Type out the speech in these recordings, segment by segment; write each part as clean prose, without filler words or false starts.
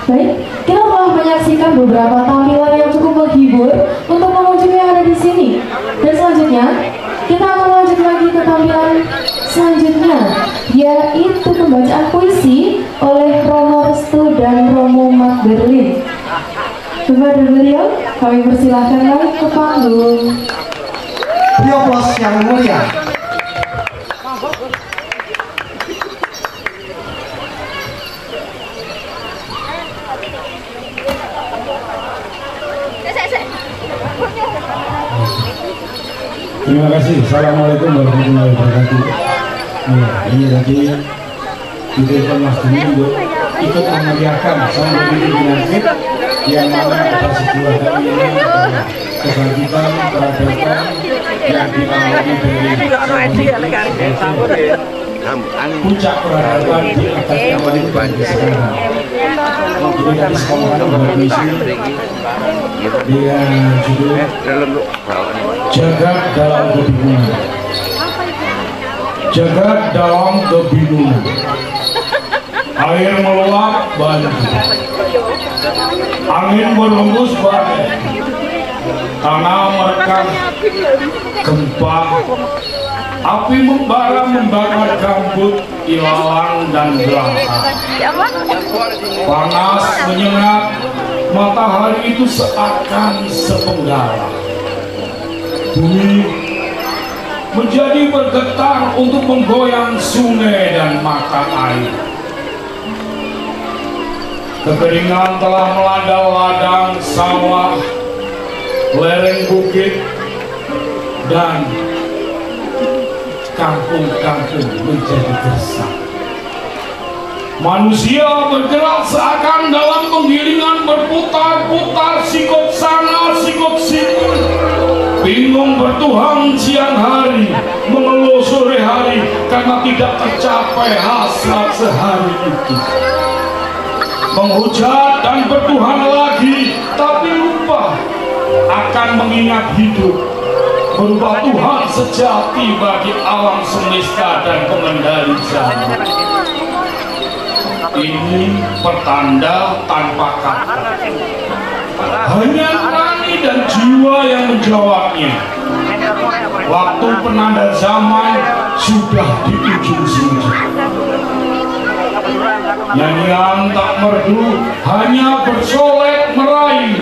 Baik, kita telah menyaksikan beberapa tampilan yang cukup menghibur untuk pengunjung yang ada di sini. Dan selanjutnya, kita akan lanjut lagi ke tampilan selanjutnya, yaitu pembacaan puisi oleh Romo Restu dan Romo Magberlin. Kepada beliau, kami persilahkan naik ke panggung. Dioplos yang mulia. Terima kasih. Assalamualaikum warahmatullahi wabarakatuh. Ini tadi kita Mas Dini untuk ikut memeriahkan sama begitu penyakit yang mana pada sebuah hari ini kebangkitan peradaban yang dialami dari puncak peradaban di atas zaman sekarang. Jadi dari sekolah bermisi dengan judul Jagat dalam Kebingungan. Jagat dalam kebingungan. Air meluap banjir, angin berhembus badai, tanah merekam gempa, api membara membakar gambut, ilalang dan belantara. Panas menyengat, matahari itu seakan sepenggal. Bumi menjadi bergetar untuk menggoyang sungai dan mata air. Kekeringan telah melanda ladang sawah, lereng bukit, dan kampung-kampung menjadi gersang. Manusia bergerak seakan dalam penggilingan berputar-putar, sikut sana, sikut situ. Bingung bertuhan siang hari, mengeluh sore hari karena tidak tercapai hasrat sehari itu. Menghujat dan bertuhan lagi, tapi lupa akan mengingat hidup, berubah Tuhan sejati bagi alam semesta dan pengendali zaman. Ini pertanda tanpa kata, hanya nurani dan jiwa yang menjawabnya. Waktu penanda zaman sudah di ujung senja. Nyanyian tak merdu hanya bersolek meraih.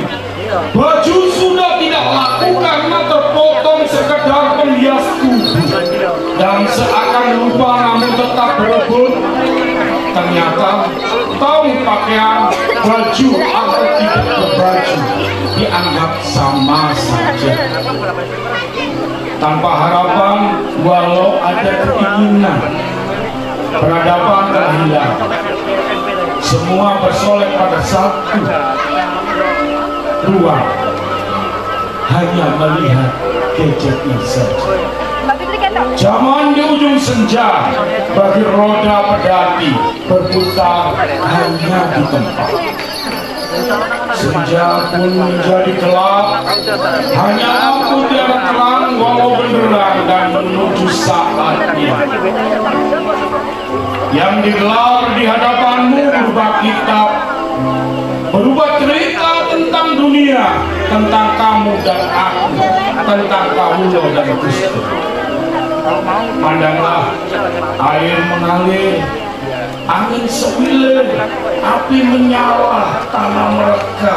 Baju sudah tidak laku karena terpotong sekedar penghias tubuh, dan seakan lupa namun tetap berebut. Ternyata tahu pakaian, baju atau tidak berbaju dianggap sama saja. Tanpa harapan, walau ada keinginan, peradaban terhilang. Semua bersolek pada satu ruang, hanya melihat gadgetnya saja. Zaman di ujung senja, bagi roda pedati berputar hanya di tempat. Senja pun menjadi gelap, hanya lampu tiada terang walau benderang dan menuju saatnya. Yang digelar di hadapanmu berubah kitab, berubah cerita tentang dunia, tentang kamu dan aku, tentang kamu dan Gusti. Pandanglah, air mengalir, angin sewilir, api menyala, tanah mereka.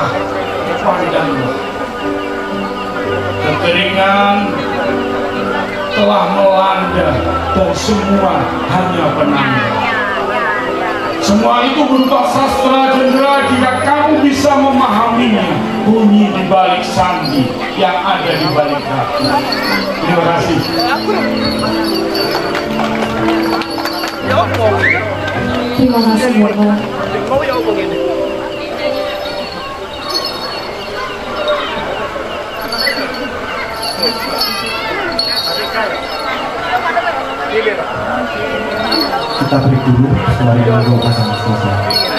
Pandanglah, kekeringan telah melanda dan semua hanya penanda. Semua itu berupa sastra jendera jika kamu bisa memahaminya, bunyi di balik sandi yang ada di balik hati. Terima kasih. Terima kasih Bapak. Kita break dulu selain menunggu pasang selesai.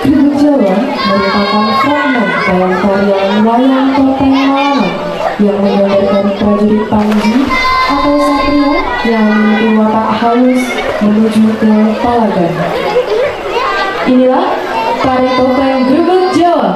Grebek Jawa merupakan fragmen dalam tarian wayang topeng Malangan yang menggambarkan prajurit Panji atau satria yang memiliki watak halus menuju ke palagan. Inilah tari topeng Grebek Jawa.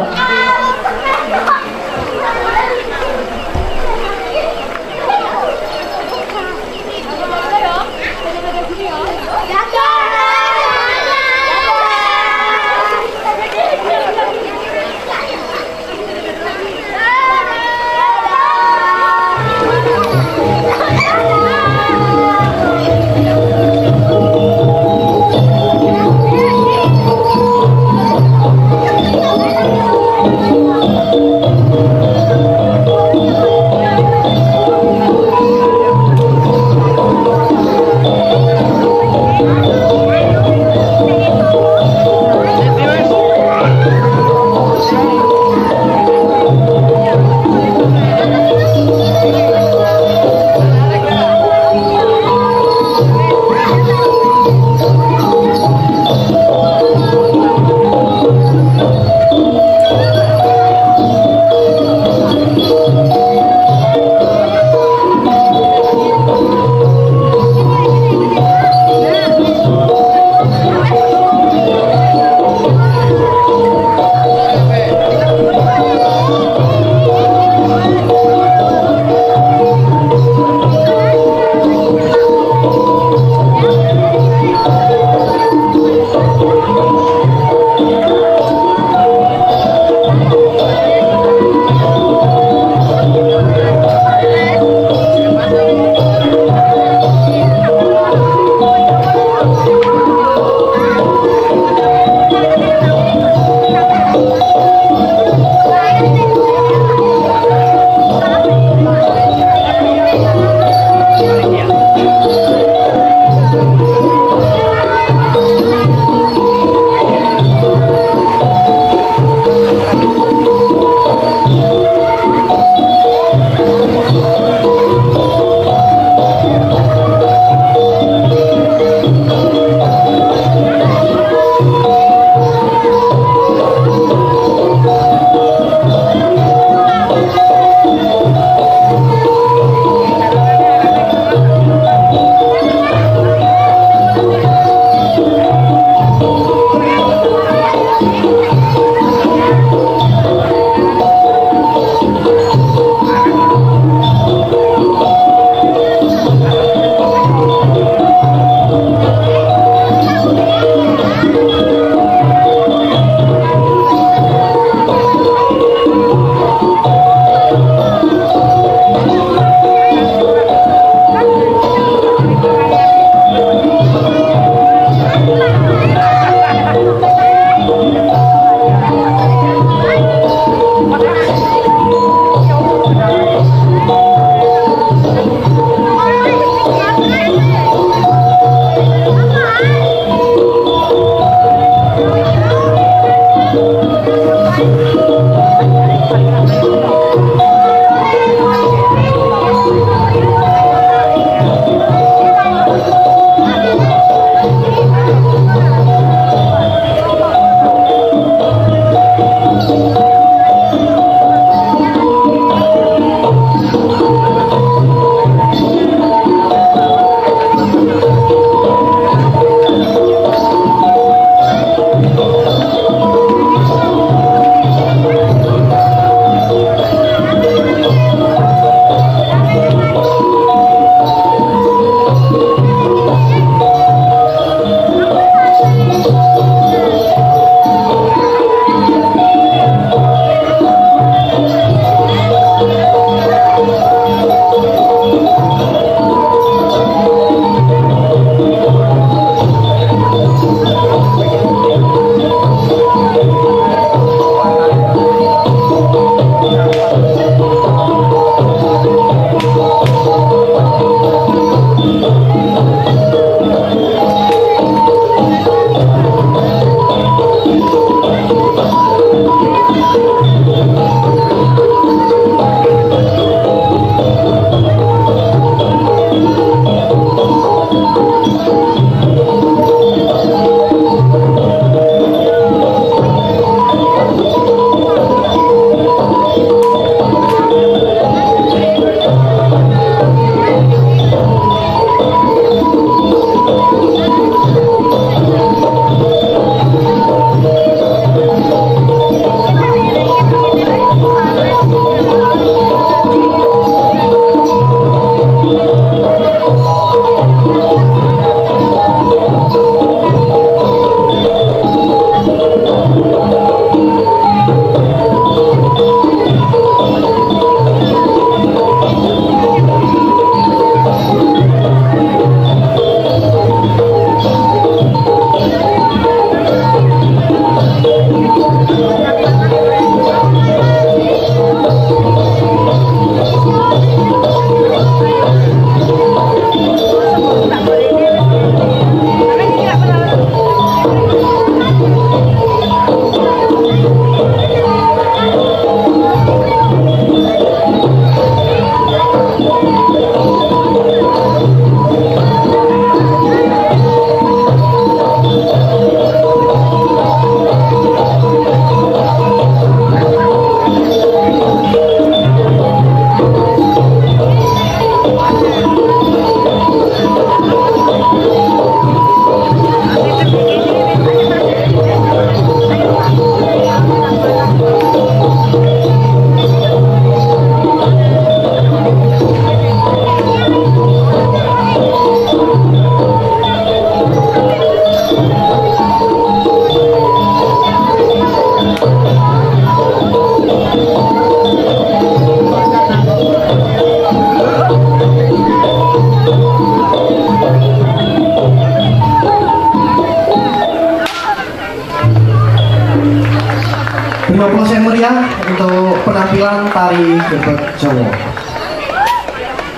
untuk penampilan tari Grebeg Jawa.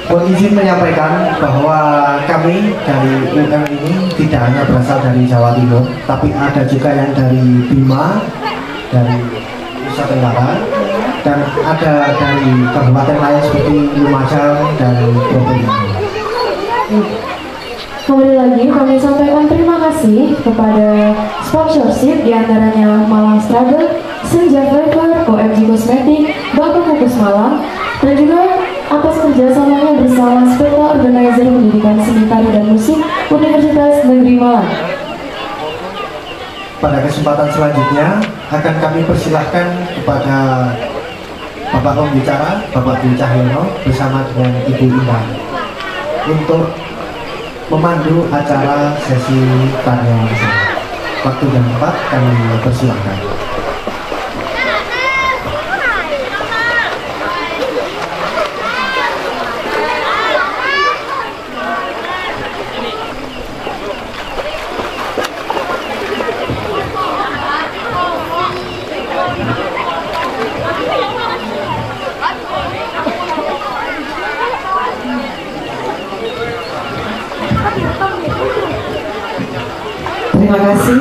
Mohon izin menyampaikan bahwa kami dari UM ini tidak hanya berasal dari Jawa Timur, tapi ada juga yang dari Bima, dari Nusa Tenggara, dan ada dari kabupaten lain seperti Lumajang dan Probolinggo. Kembali lagi kami sampaikan terima kasih kepada sponsorship diantaranya Malang Struggle, Senja Flavor, OMG Kosmetik, Bangku Kukus Malang, dan juga atas kerjasamanya bersama Spekta Organizer Pendidikan Seni Tari dan Musik Universitas Negeri Malang. Pada kesempatan selanjutnya akan kami persilahkan kepada Bapak Pembicara, Bapak Dwi Cahyono bersama dengan Ibu Indah untuk memandu acara sesi tarian bersama. Waktu dan tempat kami persilahkan. Terima kasih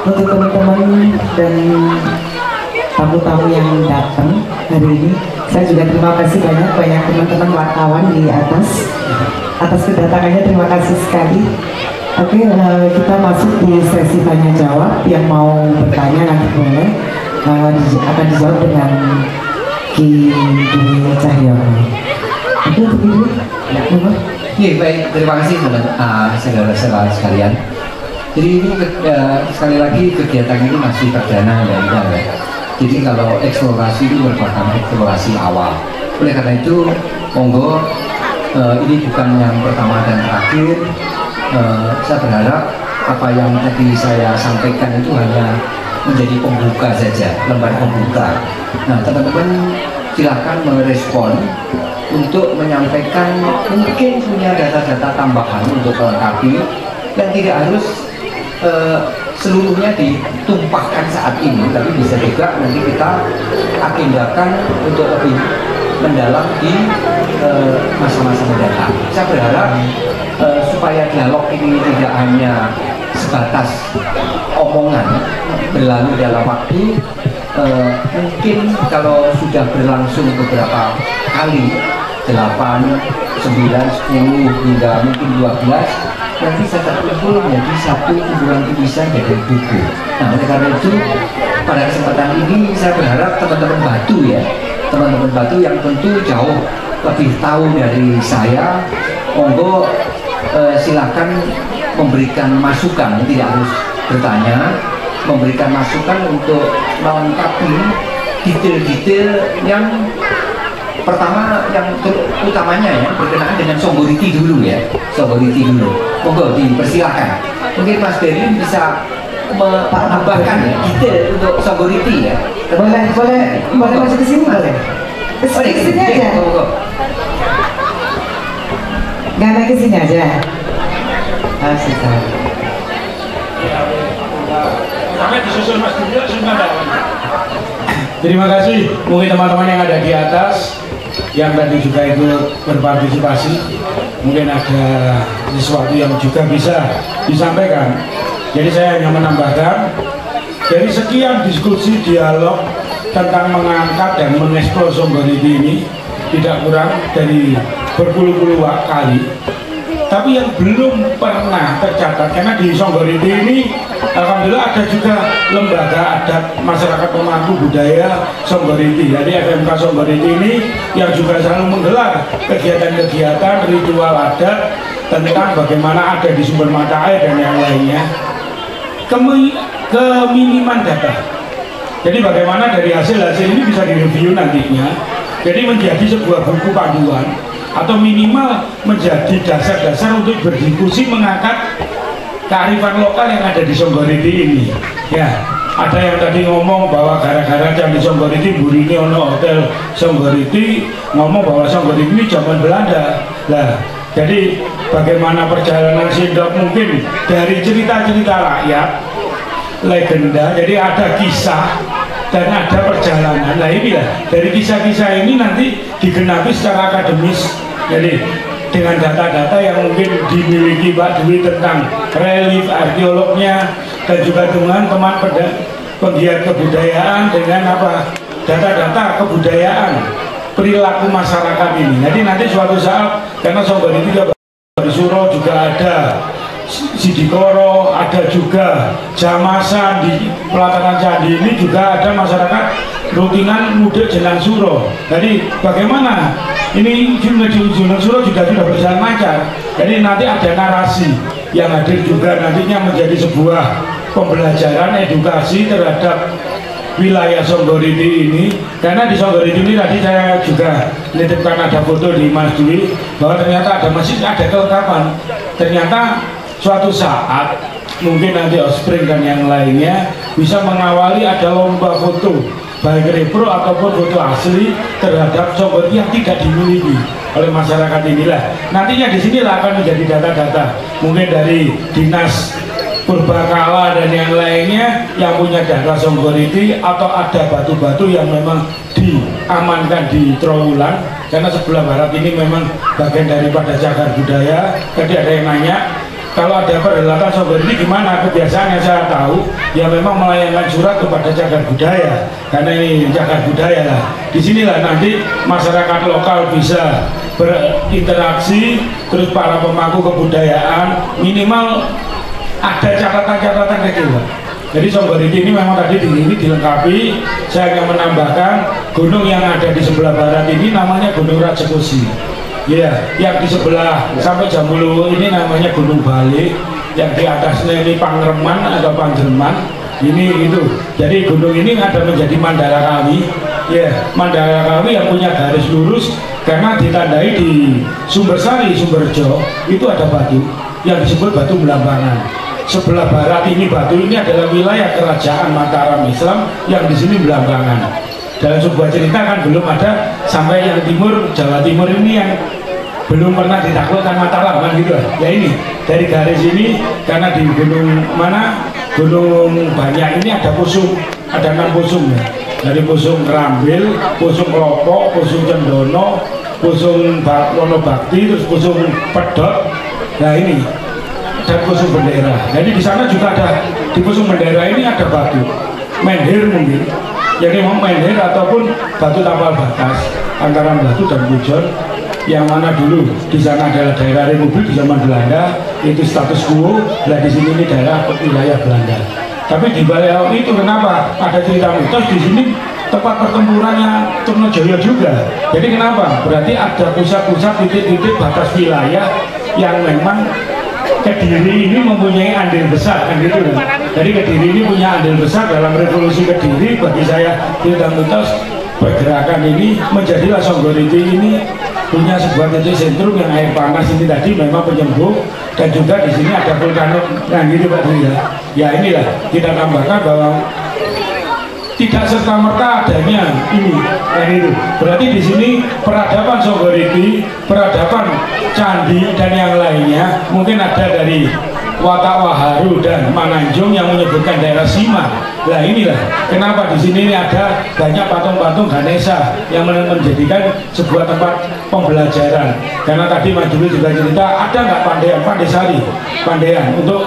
untuk teman-teman dan tamu-tamu yang datang hari ini. Saya juga terima kasih banyak teman-teman wartawan di atas kedatangannya. Terima kasih sekali. Oke, kita masuk di sesi tanya jawab. Yang mau bertanya nanti boleh akan dijawab dengan Ki Dwi Cahyono. Oke, begini. Iya, baik, terima kasih saudara-saudara sekalian. Jadi ini sekali lagi kegiatan ini masih perdana ya. Jadi kalau eksplorasi itu merupakan eksplorasi awal. Oleh karena itu, monggo ini bukan yang pertama dan terakhir. Saya berharap apa yang tadi saya sampaikan itu hanya menjadi pembuka saja, lembar pembuka. Nah, teman-teman silakan merespon untuk menyampaikan mungkin punya data-data tambahan untuk melengkapi yang tidak harus seluruhnya ditumpahkan saat ini, tapi bisa juga nanti kita agendakan untuk lebih mendalam di masa-masa mendatang. Saya berharap supaya dialog ini tidak hanya sebatas omongan berlalu dalam waktu, mungkin kalau sudah berlangsung beberapa kali 8, 9, 10 hingga mungkin 12, nanti saya terkumpul menjadi satu kumpulan tulisan dari buku. Nah, oleh karena itu pada kesempatan ini saya berharap teman-teman Batu ya, teman-teman Batu yang tentu jauh lebih tahu dari saya, monggo silakan memberikan masukan, tidak harus bertanya, memberikan masukan untuk melengkapi detail-detail yang pertama, yang utamanya ya berkenaan dengan Songgoriti dulu ya, Songgoriti dulu. Monggo dipersilakan. Mungkin Mas Berlin bisa menambahkan ya, detail untuk Songgoriti ya. Boleh masuk ke sini boleh. Ke sini aja. Nggak naik ke sini aja. Sampai disusul Mas Dwi sudah. Terima kasih. Mungkin teman-teman yang ada di atas yang tadi juga ikut berpartisipasi, mungkin ada sesuatu yang juga bisa disampaikan. Jadi saya hanya menambahkan dari sekian diskusi dialog tentang mengangkat dan mengeksplor Songgoriti ini tidak kurang dari berpuluh-puluh kali, tapi yang belum pernah tercatat karena di Songgoriti ini alhamdulillah ada juga lembaga adat masyarakat pemangku budaya Songgoriti. Jadi FMK Songgoriti ini yang juga selalu menggelar kegiatan-kegiatan ritual adat tentang bagaimana ada di sumber mata air dan yang lainnya. Keminiman data. Jadi bagaimana dari hasil-hasil ini bisa direview nantinya. Jadi menjadi sebuah buku panduan atau minimal menjadi dasar-dasar untuk berdiskusi mengangkat kearifan lokal yang ada di Songgoriti ini. Ya, ada yang tadi ngomong bahwa gara-gara Candi Songgoriti burine ono hotel Songgoriti, ngomong bahwa Songgoriti ini zaman Belanda. Lah, jadi bagaimana perjalanan sindok mungkin dari cerita-cerita rakyat, legenda, jadi ada kisah dan ada perjalanan. Nah ini lah, dari kisah-kisah ini nanti digenapi secara akademis. Jadi dengan data-data yang mungkin dimiliki Pak Dwi tentang relief arkeolognya, dan juga dengan teman penggiat kebudayaan dengan apa, data-data kebudayaan perilaku masyarakat ini. Jadi nanti suatu saat, karena Songgori itu di Suro juga ada Sidikoro, ada juga Jamasan, di pelataran candi ini juga ada masyarakat rutinan mudik Jenang Suro. Jadi bagaimana ini Jenang Suro juga sudah berjalan lancar. Jadi nanti ada narasi yang hadir juga nantinya menjadi sebuah pembelajaran edukasi terhadap wilayah Songgoriti ini. Karena di Songgoriti ini tadi saya juga menitipkan ada foto di Mas Dwi bahwa ternyata ada masih ada kelengkapan. Ternyata suatu saat mungkin nanti Osprey dan yang lainnya bisa mengawali ada lomba foto baik repro ataupun foto asli terhadap Songgoriti yang tidak dimiliki oleh masyarakat inilah. Nantinya di sinilah akan menjadi data-data mungkin dari dinas Purbakala dan yang lainnya yang punya data Songgoriti, atau ada batu-batu yang memang diamankan di Trowulan, karena sebelah barat ini memang bagian daripada cagar budaya. Tadi ada yang nanya kalau ada perhelatan Songgoriti gimana kebiasaannya, saya tahu ya memang melayangkan surat kepada cagar budaya, karena ini cagar budaya lah. Disinilah nanti masyarakat lokal bisa berinteraksi, terus para pemangku kebudayaan minimal ada catatan-catatan kecil. Jadi Songgoriti ini memang tadi ini dilengkapi. Saya akan menambahkan gunung yang ada di sebelah barat ini namanya Gunung Rajekusi. Ya, yang di sebelah sampai Jambulu ini namanya Gunung Balik. Yang di atasnya ini Pangreman atau Pangjerman. Ini itu. Jadi gunung ini ada menjadi Mandala Kawi. Ya, Mandala Kawi yang punya garis lurus karena ditandai di Sumbersari, Sumberjo itu ada batu yang disebut batu Belambangan. Sebelah barat ini batu ini adalah wilayah kerajaan Mataram Islam yang di sini Belambangan. Dalam sebuah cerita kan belum ada sampai yang timur, Jawa Timur ini yang belum pernah ditaklukkan Mataram kan gitu. Ya ini dari garis ini karena di gunung mana, Gunung Banyak ini ada Pusung, ada 6 pusung ya. Dari Pusung Rambil, Pusung Kelopok, Pusung Cendono, Pusung Wonobakti, terus Pusung Pedot. Nah ini dan Pusung Bendera. Jadi di sana juga ada, di Pusung Bendera ini ada batu menhir mungkin. Jadi menhir ataupun batu tapal batas antara batu dan pujon, yang mana dulu di sana adalah daerah Republik di zaman Belanda, itu status quo. Nah di sini ini daerah wilayah Belanda. Tapi di balik itu kenapa ada cerita mitos di sini tempat pertempurannya Trunojoyo juga. Jadi kenapa? Berarti ada pusat-pusat titik-titik batas wilayah yang memang Kediri ini mempunyai andil besar kan gitu kan. Jadi Kediri ini punya andil besar dalam revolusi Kediri. Bagi saya cerita mitos pergerakan ini menjadilah Songgoriti ini punya sebuah titik sentrum yang air panas ini tadi memang penyembuh, dan juga di sini ada vulkanik. Nah gitu Pak Dwi ya. Ya inilah kita tambahkan bahwa tidak serta-merta adanya ini dan itu. Berarti di sini peradaban Songgoriti, peradaban candi dan yang lainnya mungkin ada dari Watak Waharu dan Mananjung yang menyebutkan daerah Sima. Nah inilah kenapa di sini ada banyak patung-patung Ganesha yang menjadikan sebuah tempat pembelajaran. Karena tadi Mas Dwi juga cerita ada nggak pandean, pandesari, pandean untuk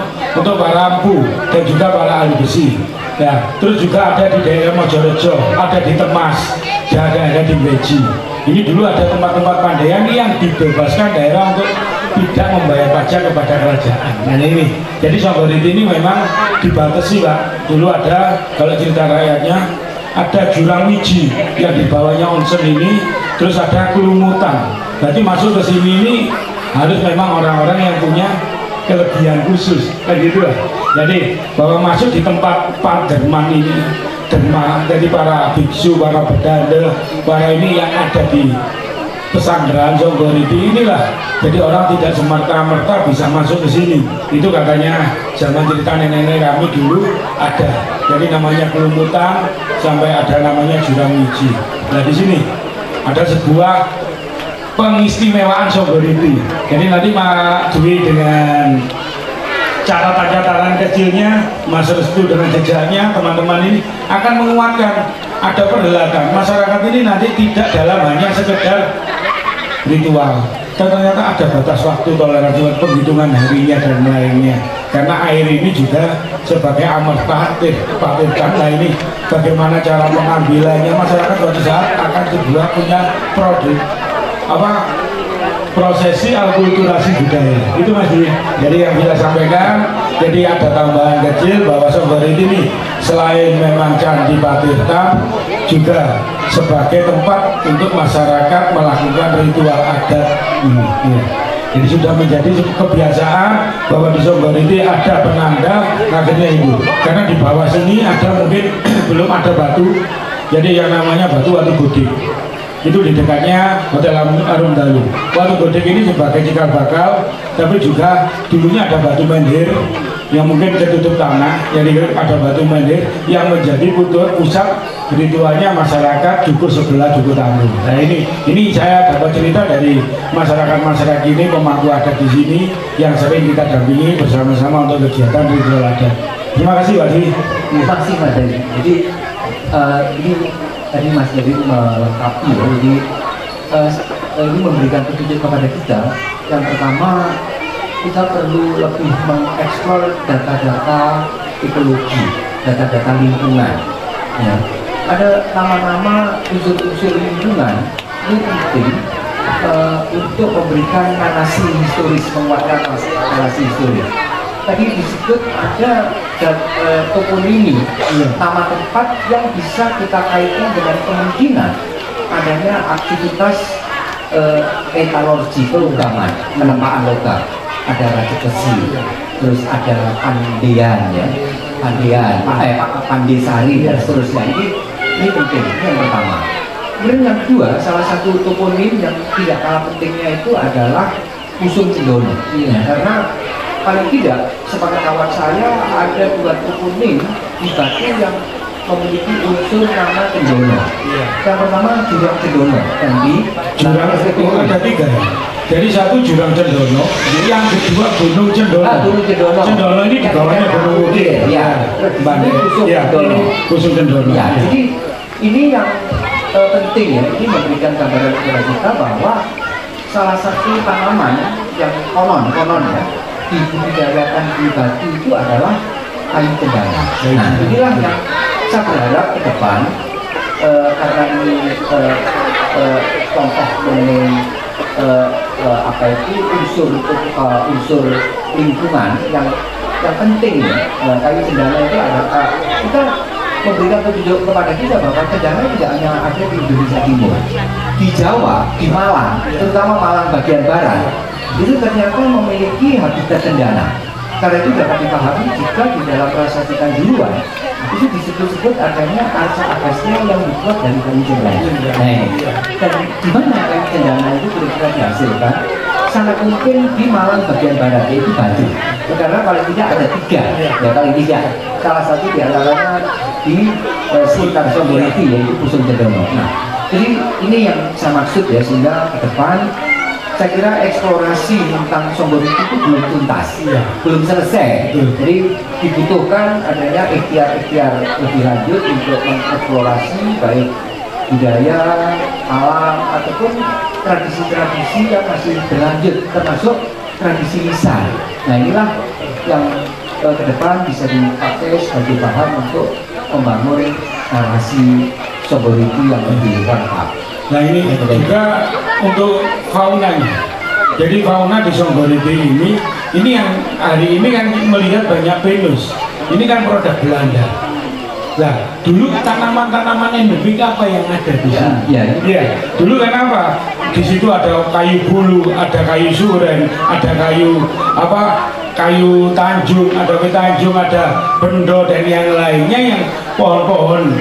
para empu dan juga para ahli besi. Ya, terus juga ada di daerah Mojorejo, ada di Temas, dan ada di Beji. Ini dulu ada tempat-tempat pandaian yang dibebaskan daerah untuk tidak membayar pajak kepada kerajaan. Nah ini, jadi Songgoriti ini memang dibatasi Pak. Dulu ada, kalau cerita rakyatnya, ada jurang wiji yang di bawahnya onsen ini, terus ada kelumutan. Berarti masuk ke sini ini harus memang orang-orang yang punya kelebihan khusus, kayak gitu lah. Jadi bahwa masuk di tempat Derman ini, Derma, jadi para biksu, para bedanda, para ini yang ada di pesantren Songgoriti inilah. Jadi orang tidak semerta-merta bisa masuk ke sini. Itu katanya zaman cerita nenek-nenek kami dulu ada. Jadi namanya kelumutan sampai ada namanya jurang wiji. Nah di sini ada sebuah pengistimewaan Songgoriti. Jadi nanti Pak Dwi dengan catatan-catatan kecilnya, Mas Restu dengan jejaknya, teman-teman ini akan menguatkan ada perhelatan. Masyarakat ini nanti tidak dalam hanya sekedar ritual, dan ternyata ada batas waktu, toleransi, penghitungan harinya dan lainnya. Karena air ini juga sebagai amal tahtir, nah ini bagaimana cara pengambilannya. Masyarakat suatu saat akan kedua punya produk prosesi alkulturasi budaya itu Mas Dwi. Jadi yang bisa sampaikan, jadi ada tambahan kecil bahwa Songgorejo ini selain memang Candi Patirta juga sebagai tempat untuk masyarakat melakukan ritual adat ini ya. Jadi sudah menjadi kebiasaan bahwa di Songgorejo ada penanda akhirnya itu, karena di bawah sini ada mungkin belum ada batu, jadi yang namanya batu Godik itu di dekatnya Hotel Arum Dalu. Watu Godik ini sebagai cikal bakal, tapi juga dulunya ada batu mendir yang mungkin ketutup tanah, jadi ada batu mendir yang menjadi pusat ritualnya masyarakat Dukuh sebelah Dukuh Tangguh. Nah ini saya dapat cerita dari masyarakat ini, pemangku adat di sini yang sering kita dampingi bersama-sama untuk kegiatan ritual adat. Terima kasih Wadi. Terima kasih Mas Dedi. Jadi ini tadi Mas Dedi melengkapi ya. Jadi ini memberikan petunjuk kepada kita. Yang pertama, kita perlu lebih mengeksplor data-data ekologi, data-data lingkungan ya. Ada nama-nama unsur-unsur lingkungan ini penting untuk memberikan narasi historis, menguatkan narasi historis. Tadi disebut ada toponimi, nama tempat yang bisa kita kaitkan dengan kemungkinan adanya aktivitas metalurgi, pelugaman, penempaan logam. Ada Rajegesi, terus ada Pandean ya, Pandesari dan seterusnya. Ini penting, ini yang pertama. Kemudian yang kedua, salah satu toponim yang tidak kalah pentingnya itu adalah Pusung Cendono. Karena paling tidak sepengetahuan saya ada dua toponim di Batu yang memiliki unsur nama Cendono. Yang pertama Jurang Cendono, dan di Jurang ada tiga. Jadi satu Jurang Cendono, yang kedua Gunung Cendono. Gunung Cendono. Cendono ini di bawahnya Gunung Ukir. Ya, Bandung. Pusung Cendono. Ya, jadi ini yang penting ya. Ini memberikan gambaran kepada kita bahwa salah satu tanaman yang konon ya dibudidayakan di Batu itu adalah kayu cendana. Nah, inilah yang saya berharap ke depan karena ini contoh dengan apa itu unsur lingkungan yang penting ya. Kayu cendana itu adalah kita memberikan petunjuk kepada kita bahwa cendana tidak hanya ada di Indonesia Timur, di Jawa, di Malang, terutama Malang bagian barat itu ternyata memiliki habitat cendana. Karena itu dapat dipahami jika di dalam prasasti Kanjuruhan itu disebut-sebut adanya arca akasnya yang dibuat dari kayu cendana. Dan di mana kayu cendana itu kira-kira dihasilkan? Sangat mungkin di Malang bagian barat, yaitu Batu. Karena paling tidak ada tiga, ya paling tidak. Salah satu di antaranya di sekitar Songgorejo, yaitu Pusung Cendono. Nah, jadi ini yang saya maksud ya, sehingga ke depan saya kira eksplorasi tentang Songgorejo itu belum tuntas, belum selesai. Jadi dibutuhkan adanya ikhtiar-ikhtiar lebih lanjut untuk mengeksplorasi baik budaya, alam, ataupun tradisi-tradisi yang masih berlanjut, termasuk tradisi lisan. Nah inilah yang ke depan bisa dipakai sebagai bahan untuk membangun narasi Songgorejo yang lebih lengkap. Nah ini juga untuk faunanya. Jadi fauna di Songgorejo ini yang hari ini kan melihat banyak pinus. Ini kan produk Belanda. Nah, dulu tanaman-tanaman endemik apa yang ada di sini? Iya. Dulu kan apa? Di situ ada kayu bulu, ada kayu suren, ada kayu kayu tanjung, ada bendo dan yang lainnya, yang pohon-pohon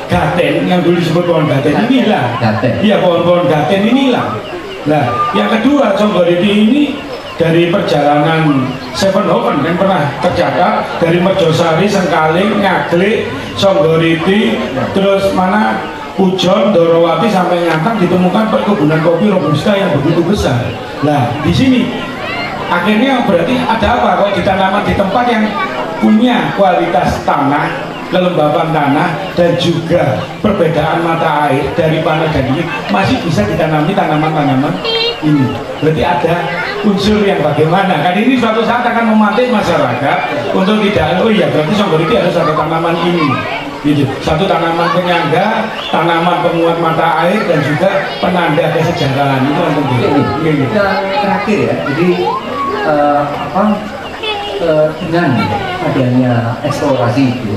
gaten yang dulu disebut pohon gaten inilah. Iya, pohon-pohon gaten inilah. Nah, yang kedua Songgorejo ini dari perjalanan Sevenhoven kan pernah tercatat dari Merjosari, Sengkaling, Ngaglik, Songgorejo, terus mana Pujon, Dorowati sampai Ngantang ditemukan perkebunan kopi robusta yang begitu besar. Nah, di sini Akhirnya berarti ada apa kalau ditanam di tempat yang punya kualitas tanah, kelembaban tanah, dan juga perbedaan mata air dari panas dan dingin, masih bisa ditanami tanaman-tanaman ini. Berarti ada unsur yang bagaimana kan ini suatu saat akan memantik masyarakat untuk tidak, oh iya berarti Songgoriti harus ada tanaman ini gitu. Satu tanaman penyangga, tanaman penguat mata air, dan juga penanda kesejahteraan. Itu yang penting. Yang terakhir ya, jadi dengan adanya eksplorasi itu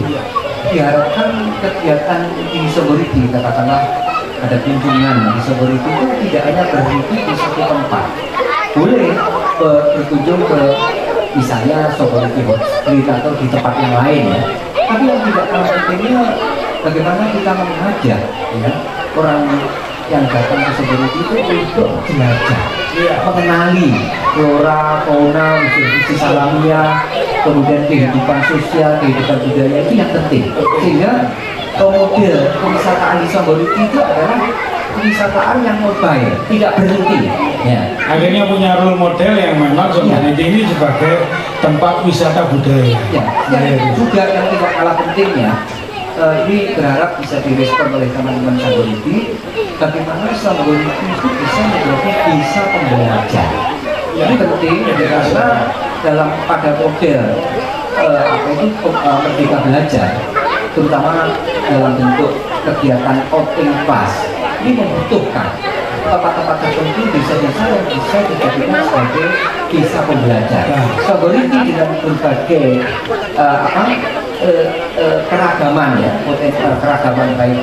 diharapkan kegiatan di Songgoriti, katakanlah ada kunjungan di Songgoriti itu tidak hanya berhenti di satu tempat, boleh berkunjung ke misalnya Songgoriti Hot Street atau di tempat yang lain ya. Tapi yang tidak kalah pentingnya bagaimana kita mengajak ya orang yang datang ke Songgoriti itu untuk belajar, mengenali flora, fauna, unsur-unsur alamiah, kemudian kehidupan sosial, kehidupan budaya, itu yang penting. Sehingga model kewisataan di Songgoriti itu adalah kewisataan yang mobile, tidak berhenti. Ya. Akhirnya punya role model yang memang Songgoriti ini sebagai tempat wisata budaya. Ya. Dan juga yang tidak kalah pentingnya, ini berharap bisa direspon oleh teman-teman Songgoriti, bagaimana Songgoriti itu bisa menjadi desa pembelajar. Ini penting karena dalam pada model Merdeka Belajar, terutama dalam bentuk kegiatan outing class, ini membutuhkan tempat-tempat tertentu desa-desa yang bisa dijadikan sebagai desa pembelajar. Songgoriti dengan berbagai keragaman ya, keragaman baik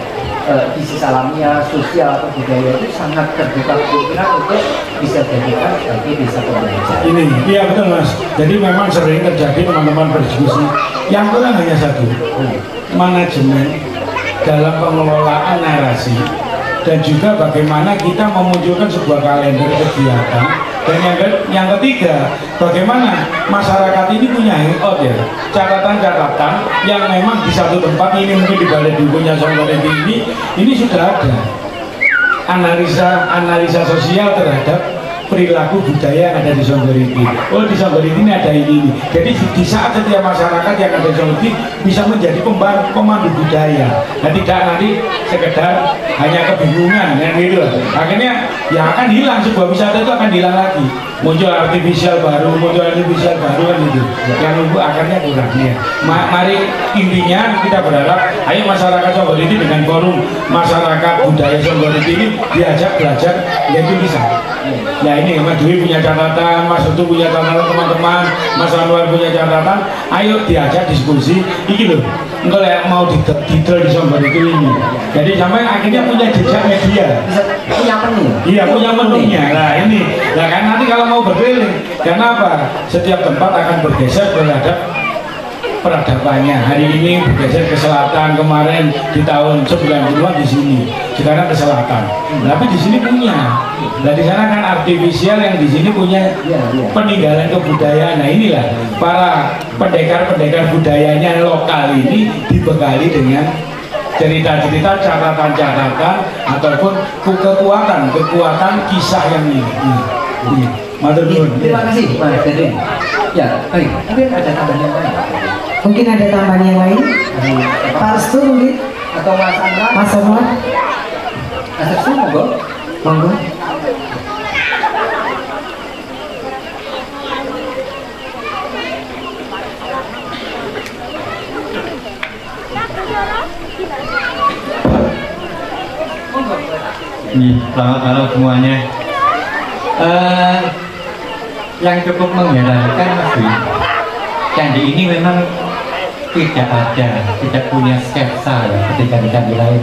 bisnis alamiah, sosial atau budaya itu sangat terbuka kemungkinan untuk bisa dijadikan sebagai desa pembelajar. Ini, iya betul Mas. Jadi memang sering terjadi teman-teman berdiskusi. Yang kurang hanya satu, manajemen dalam pengelolaan narasi, dan juga bagaimana kita memunculkan sebuah kalender kegiatan, dan yang ketiga bagaimana masyarakat ini punya hangout ya, catatan-catatan yang memang di satu tempat ini, mungkin di balai dukunya Songgoriti ini sudah ada analisa sosial terhadap perilaku budaya yang ada di Songgoriti. Oh, di Songgoriti ini ada ini. Jadi di saat setiap masyarakat yang ada di Songgoriti bisa menjadi pemandu budaya. Nah, tidak nanti sekedar hanya kebingungan yang gitu. Akhirnya yang akan hilang, sebuah wisata itu akan hilang lagi. Muncul artifisial baru kan gitu. Yang nunggu akarnya kurang ya. Mari intinya kita berharap ayo masyarakat Songgoriti dengan forum masyarakat budaya Songgoriti ini diajak belajar yaitu bisa. Nah ini Mas Dwi punya catatan, Mas Utu punya catatan, teman-teman, Mas Anwar punya catatan, ayo diajak diskusi ini loh, enggak ya mau detail di Songgoriti ini. Jadi sampai akhirnya punya jejak media, punya menu. Iya punya menunya. Nah ini, nah kan nanti kalau mau berkeliling, karena apa? Setiap tempat akan bergeser terhadap peradabannya. Hari ini bergeser ke selatan, kemarin di tahun 90-an di sini, sekarang ke selatan. Tapi di sini punya. Nah di sana kan artifisial, yang di sini punya peninggalan kebudayaan. Nah inilah para pendekar-pendekar budayanya lokal ini dibekali dengan cerita-cerita, catatan-catatan ataupun kekuatan kisah yang ini. Matur nuwun. Terima kasih Mas Deddy. Ya, baik. Mungkin ada tambahan yang lain. Mungkin ada tambahan yang lain? Pak Restu mungkin? Atau Mas Andra? Mas Anwar? Mas Restu monggo. Monggo. Selamat malam semuanya. Yang cukup mengherankan Mas Dwi, candi ini memang tidak punya sketsa ya, ketika di candi lain.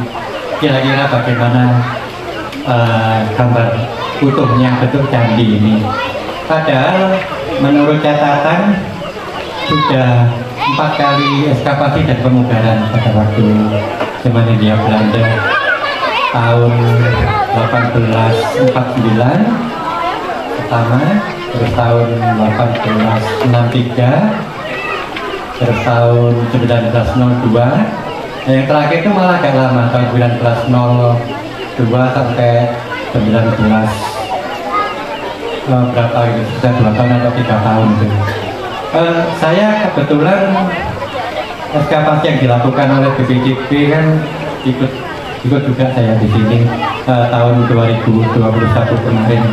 Kira-kira bagaimana gambar utuhnya bentuk candi ini. Padahal menurut catatan sudah 4 kali ekskavasi dan pemugaran pada waktu zaman Hindia Belanda tahun 1849 pertama, terus tahun 1863, terus tahun 1902, yang terakhir itu malah agak lama, tahun 1902 sampai 19 berapa gitu, sudah 2 tahun atau 3 tahun gitu. Saya kebetulan ekskavasi yang dilakukan oleh BPJB kan ikut juga saya di sini tahun 2021 kemarin.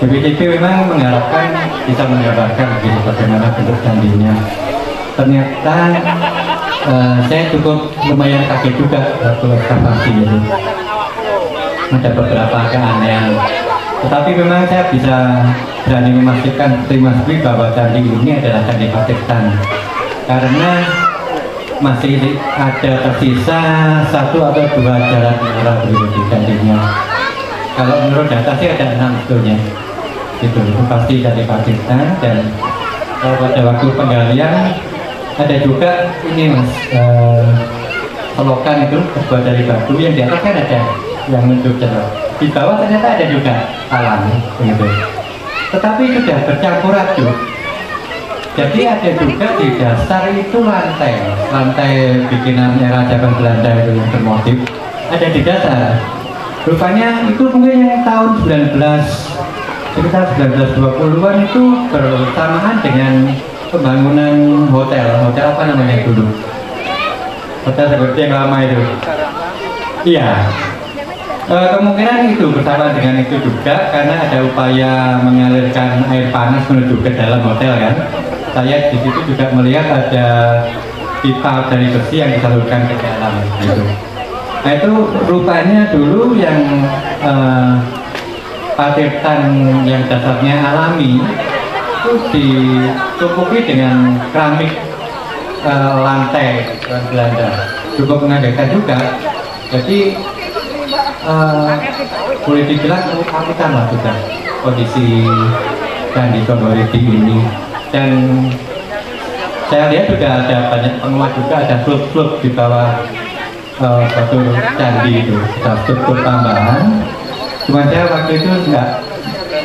BPJB memang mengharapkan bisa menggambarkan gitu, bagaimana bentuk candinya. Ternyata saya cukup lumayan kaget juga waktu ekskavasi gitu. Ada beberapa keanehan, tetapi memang saya bisa berani memastikan seperti Mas Dwi bahwa candi ini adalah candi Patirtan, karena masih ada tersisa 1 atau 2 jalan menara di candinya. Kalau menurut data sih ada 6 sebetulnya, itu pasti candi Patirtan. Dan pada waktu penggalian ada juga ini Mas, selokan itu terbuat dari batu, yang di atas kan ada yang bentuk cerah, di bawah ternyata ada juga alam begitu, tetapi sudah bercampur aduk. Jadi ada juga di dasar itu lantai bikinan era zaman Belanda itu yang bermotif, ada di dasar. Rupanya itu mungkin yang tahun sekitar 1920-an itu bersamaan dengan pembangunan hotel apa namanya dulu, hotel seperti yang lama itu. Iya. Kemungkinan itu bersama dengan itu juga, karena ada upaya mengalirkan air panas menuju ke dalam hotel kan. Saya di situ juga melihat ada pipa dari besi yang disalurkan ke dalam gitu. Nah itu rupanya dulu yang Patirtan yang dasarnya alami itu ditutupi dengan keramik lantai Belanda, cukup mengagetkan juga. Jadi boleh dibilang kapitan lah sudah kondisi Candi Songgoriti ini. Dan saya lihat juga ada banyak penguat juga, ada klub-klub di bawah batu candi itu, ada struktur tambahan. Cuma saya waktu itu nggak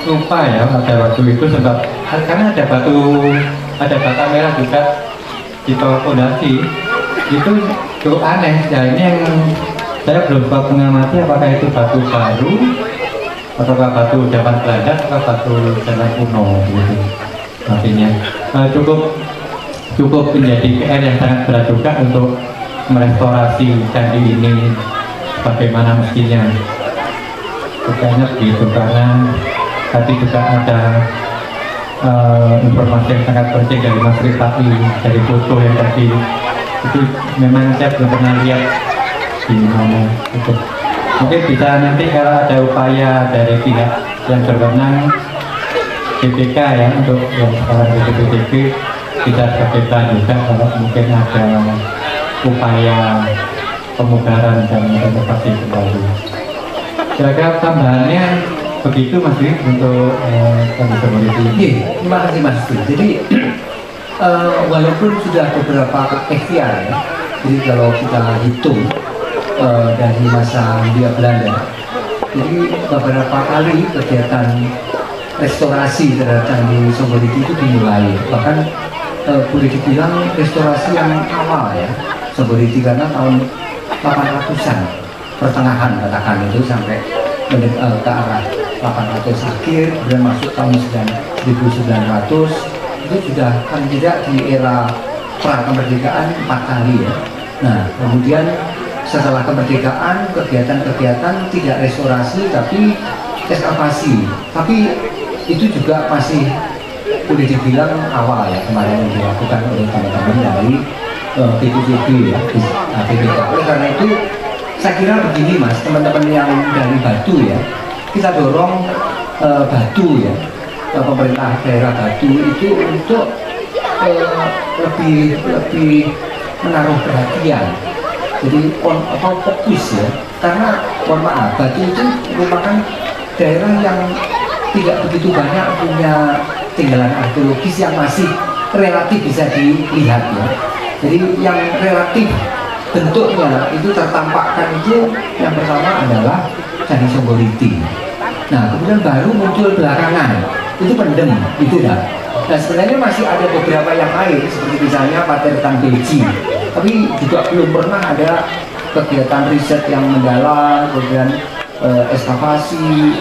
lupa ya, pada waktu itu sebab karena ada bata merah juga di bawah fondasi, itu cukup aneh. Ya ini yang saya belum sempat mengamati apakah itu batu baru atau batu zaman Belanda atau batu zaman kuno gitu. Artinya cukup menjadi PR yang sangat berat juga untuk merestorasi candi ini bagaimana mestinya. Bukannya begitu, karena tadi juga ada informasi yang sangat penting dari Mas Rifai, dari foto yang tadi itu memang saya belum pernah lihat di mana itu. Mungkin bisa nanti kalau ada upaya dari pihak yang berwenang, BPK ya, untuk yang sekarang BPJB bisa berbeda juga kalau mungkin ada upaya pemugaran dan renovasi kembali. Kira-kira tambahannya begitu Mas Dwi untuk kondisi ini. Terima kasih Mas Dwi. Jadi walaupun sudah beberapa ikhtiar ya, jadi kalau kita hitung dari masa Hindia Belanda, jadi beberapa kali kegiatan restorasi terhadap Candi Songgoriti itu dimulai. Bahkan boleh dibilang restorasi yang awal ya Songgoriti, karena tahun 800-an pertengahan katakan itu sampai ke arah 800 akhir, kemudian masuk tahun 1900 itu sudah kan tidak di era pra kemerdekaan 4 kali ya. Nah kemudian setelah kemerdekaan kegiatan-kegiatan tidak restorasi tapi ekskavasi, tapi itu juga masih boleh dibilang awal ya kemarin yang dilakukan oleh teman-teman dari BPJB ya, BPJB. Oleh karena itu saya kira begini Mas, teman-teman yang dari Batu ya, kita dorong Batu ya, pemerintah daerah Batu itu untuk lebih menaruh perhatian, jadi fokus ya, karena mohon maaf Batu itu merupakan daerah yang tidak begitu banyak punya tinggalan arkeologis yang masih relatif bisa dilihat ya. Jadi yang relatif bentuknya itu tertampakkan itu yang pertama adalah Candi Songgoriti. Nah kemudian baru muncul belakangan itu pendem gitu ya. Nah sebenarnya masih ada beberapa yang lain seperti misalnya Patirtan Beji, tapi juga belum pernah ada kegiatan riset yang mendalam, kemudian ekskavasi,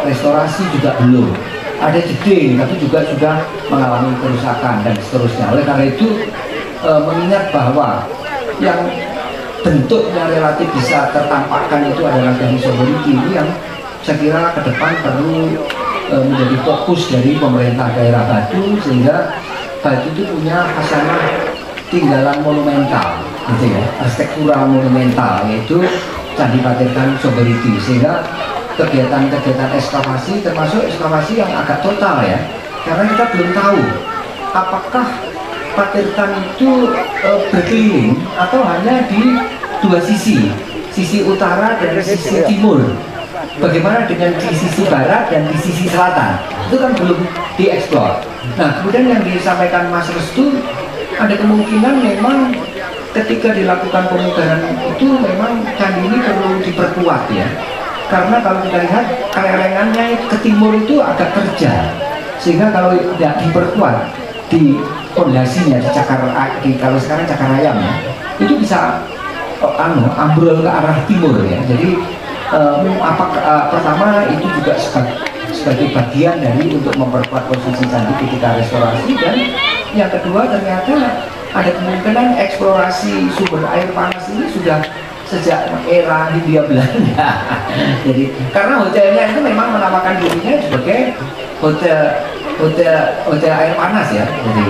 restorasi juga belum. Ada jeding, tapi juga sudah mengalami kerusakan dan seterusnya. Oleh karena itu, mengingat bahwa yang bentuknya relatif bisa tertampakkan itu adalah dari sovereignty, ini yang saya kira ke depan perlu menjadi fokus dari pemerintah daerah Batu, sehingga Batu itu punya khasanah tinggalan monumental, gitu ya, arsitektural monumental, yaitu Candi Patirkan Sovereignty, sehingga kegiatan-kegiatan ekskavasi termasuk ekskavasi yang agak total ya, karena kita belum tahu apakah Patirkan itu berkeliling atau hanya di dua sisi utara dan sisi timur. Bagaimana dengan di sisi barat dan di sisi selatan, itu kan belum dieksplor. Nah, kemudian yang disampaikan Mas Restu, ada kemungkinan memang ketika dilakukan pemugaran itu memang candi ini perlu diperkuat ya, karena kalau kita lihat kerelengannya ke timur itu agak terjal, sehingga kalau tidak diperkuat di fondasinya, kalau sekarang cakar ayam ya, itu bisa ambrol ke arah timur ya. Jadi pertama itu juga sebagai bagian dari untuk memperkuat posisi candi ketika restorasi, dan yang kedua ternyata ada kemungkinan eksplorasi sumber air panas ini sudah sejak era Hindia Belanda. Jadi karena hotelnya itu memang menamakan dirinya sebagai hotel air panas ya. Jadi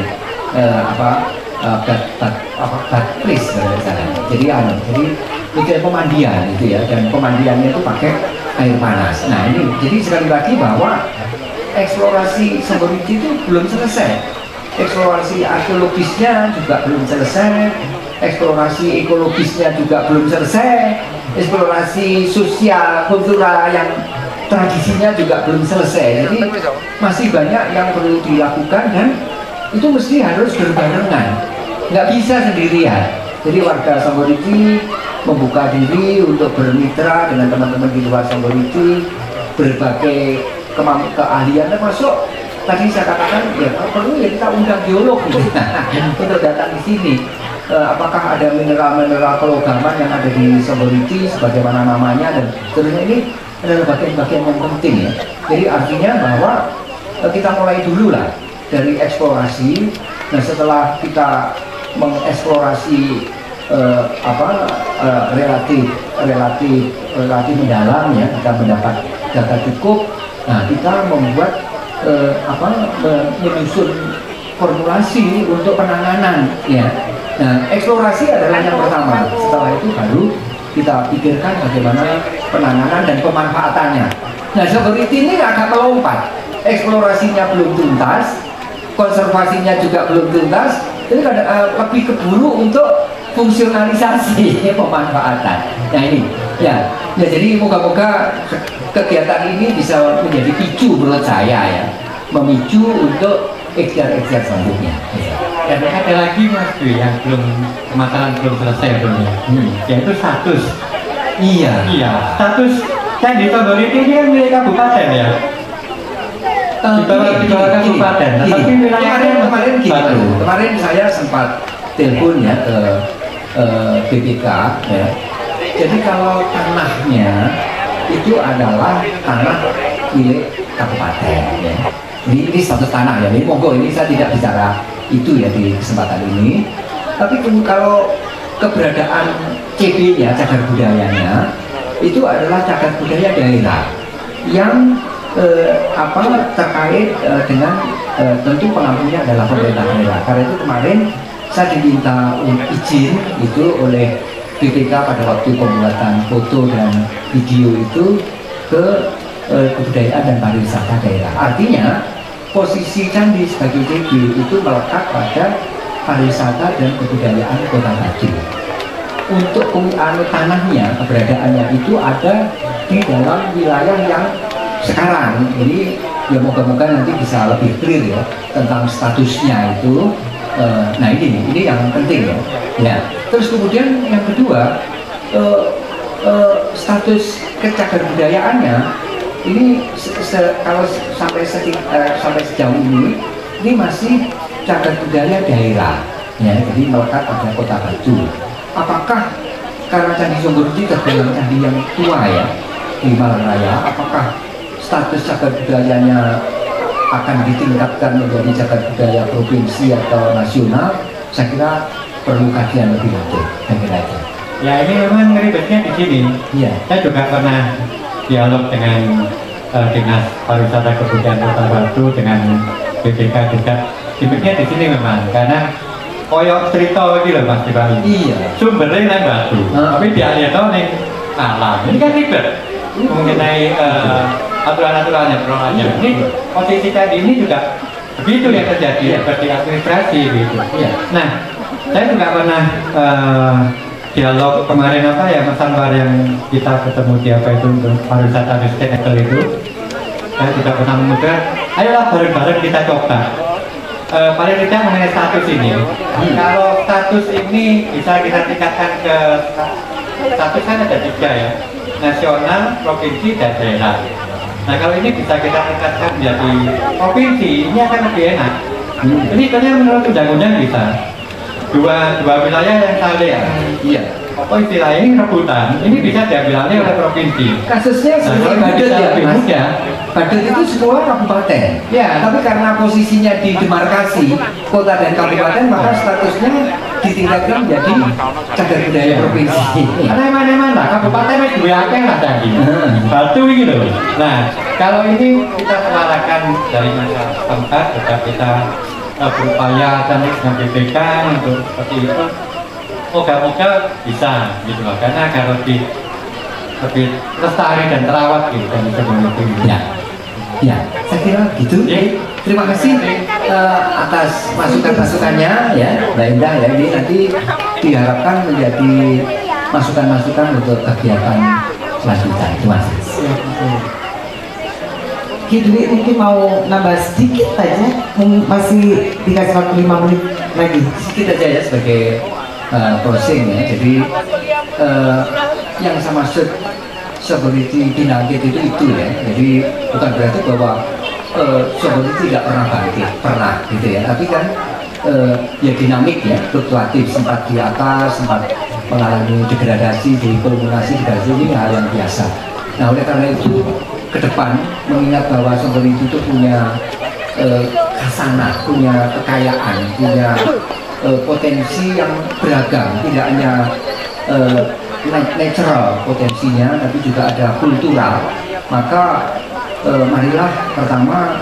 bad place jadi hotel pemandian itu ya, dan pemandiannya itu pakai air panas. Nah ini jadi sekali lagi bahwa eksplorasi sovereignty itu belum selesai, eksplorasi arkeologisnya juga belum selesai, eksplorasi ekologisnya juga belum selesai, eksplorasi sosial kultural yang tradisinya juga belum selesai. Jadi masih banyak yang perlu dilakukan, dan itu mesti harus berbarengan, nggak bisa sendirian. Jadi warga Songgoriki membuka diri untuk bermitra dengan teman-teman di luar Songgoriki, berbagai keahlian, termasuk tadi saya katakan ya perlu ya kita undang geolog gitu, untuk datang di sini. Apakah ada mineral-mineral kelogaman yang ada di Songgoriki sebagaimana namanya, dan seterusnya. Ini adalah bagian-bagian yang penting ya. Jadi artinya bahwa kita mulai dulu lah dari eksplorasi. Nah setelah kita mengeksplorasi relatif mendalam ya, kita mendapat data cukup. Nah kita membuat menyusun formulasi untuk penanganan ya. Nah eksplorasi adalah yang pertama. Setelah itu baru kita pikirkan bagaimana penanganan dan pemanfaatannya. Nah seperti ini agak melompat, eksplorasinya belum tuntas, konservasinya juga belum tuntas, jadi lebih keburu untuk fungsionalisasi pemanfaatan. Nah ini ya jadi moga-moga kegiatan ini bisa menjadi picu menurut saya ya, memicu untuk ikhtiar-ikhtiar selanjutnya. Dan ada lagi Mas Dwi yang permasalahan belum selesai belumnya, yaitu status. Iya, status Candi Songgoriki ini kan milik kabupaten ya. Di bawah kabupaten. Tapi wilayahnya kemarin saya sempat telepon ya ke BPK ya. Jadi kalau tanahnya itu adalah tanah milik kabupaten ya. Ini status tanah ya. Ini monggo, ini saya tidak bicara itu ya di kesempatan ini. Tapi kalau keberadaan CB-nya, cagar budayanya, itu adalah cagar budaya daerah yang terkait dengan tentu pengampunya adalah pemerintah daerah. Karena itu kemarin saya diminta izin itu oleh BPK pada waktu pembuatan foto dan video itu ke kebudayaan dan pariwisata daerah. Artinya posisi candi sebagai CB itu melekat pada pariwisata dan kebudayaan Kota Batu. Untuk tanahnya, keberadaannya itu ada di dalam wilayah yang sekarang ini ya, moga-moga nanti bisa lebih clear ya tentang statusnya itu. Nah ini yang penting ya. Ya. Terus kemudian yang kedua, status kecagar budayaannya ini kalau sampai sejauh ini masih cagar budaya daerah ya, jadi melekat pada Kota Batu. Apakah karena Candi Songgoriki terbilang candi yang tua ya, di Malang Raya, apakah status cagar budayanya akan ditingkatkan menjadi cagar budaya provinsi atau nasional? Saya kira perlu kajian lebih lanjut. Ya ini memang ribetnya di sini. Iya. Saya juga pernah dialog dengan Dinas Pariwisata Kebudayaan Kota Batu dengan BPK juga. Ribetnya di sini memang karena koyok cerita ini loh Mas Dibali. Iya. Sumbernya lain Batu, tapi dialihkan nih alam. Ini kan ribet mengenai aturan-aturannya, perolahannya. Ini posisi tadi ini juga begitu yang terjadi seperti administrasi gitu. Iya. Nah, saya juga pernah dialog kemarin apa ya Mas Anwar yang kita ketemu di apa itu untuk pariwisata sustainable itu. Saya juga pernah memutar, ayolah bareng-bareng kita coba. Paling tidak mengenai status ini. Kalau status ini bisa kita tingkatkan ke status kan ada 3 ya, nasional, provinsi, dan daerah. Nah kalau ini bisa kita tingkatkan menjadi provinsi, ini akan lebih enak. Ini sebenarnya menurut undang-undang bisa dua wilayah yang saling. Iya. Apa istilahnya ini rebutan, ini bisa diambil alih oleh provinsi. Kasusnya seperti Badut ya, Mas. Badut itu semua kabupaten. Ya. Tapi karena posisinya di demarkasi kota dan kabupaten, maka statusnya ditingkatkan menjadi cagar budaya provinsi. Karena emang lah, kabupaten itu dua akeh lah tadi. Batu ini loh. Nah, kalau ini kita selarakan dari masyarakat tempat, juga kita berupaya dengan BPK untuk seperti itu. Moga-moga bisa gitu loh, karena agar lebih lestari dan terawat gitu dan sebagainya. Ya, ya, saya kira gitu. Terima kasih atas masukan-masukannya ya, Mbak Indah ya. Ini nanti diharapkan menjadi masukan-masukan untuk kegiatan selanjutnya. Terima kasih. Dwi mungkin mau nambah sedikit aja, masih dikasih waktu 5 menit lagi. Sedikit aja ya sebagai closing ya. Jadi yang saya maksud sovereignty bangkit itu ya. Jadi bukan berarti bahwa sovereignty tidak pernah bangkit, pernah gitu ya. Tapi kan ya dinamik ya, fluktuatif, sempat di atas, sempat mengalami degradasi, di kulminasi degradasi, ini hal yang biasa. Nah oleh karena itu ke depan mengingat bahwa sovereignty itu punya khasanah, punya kekayaan, punya potensi yang beragam, tidak hanya natural potensinya, tapi juga ada kultural. Maka marilah pertama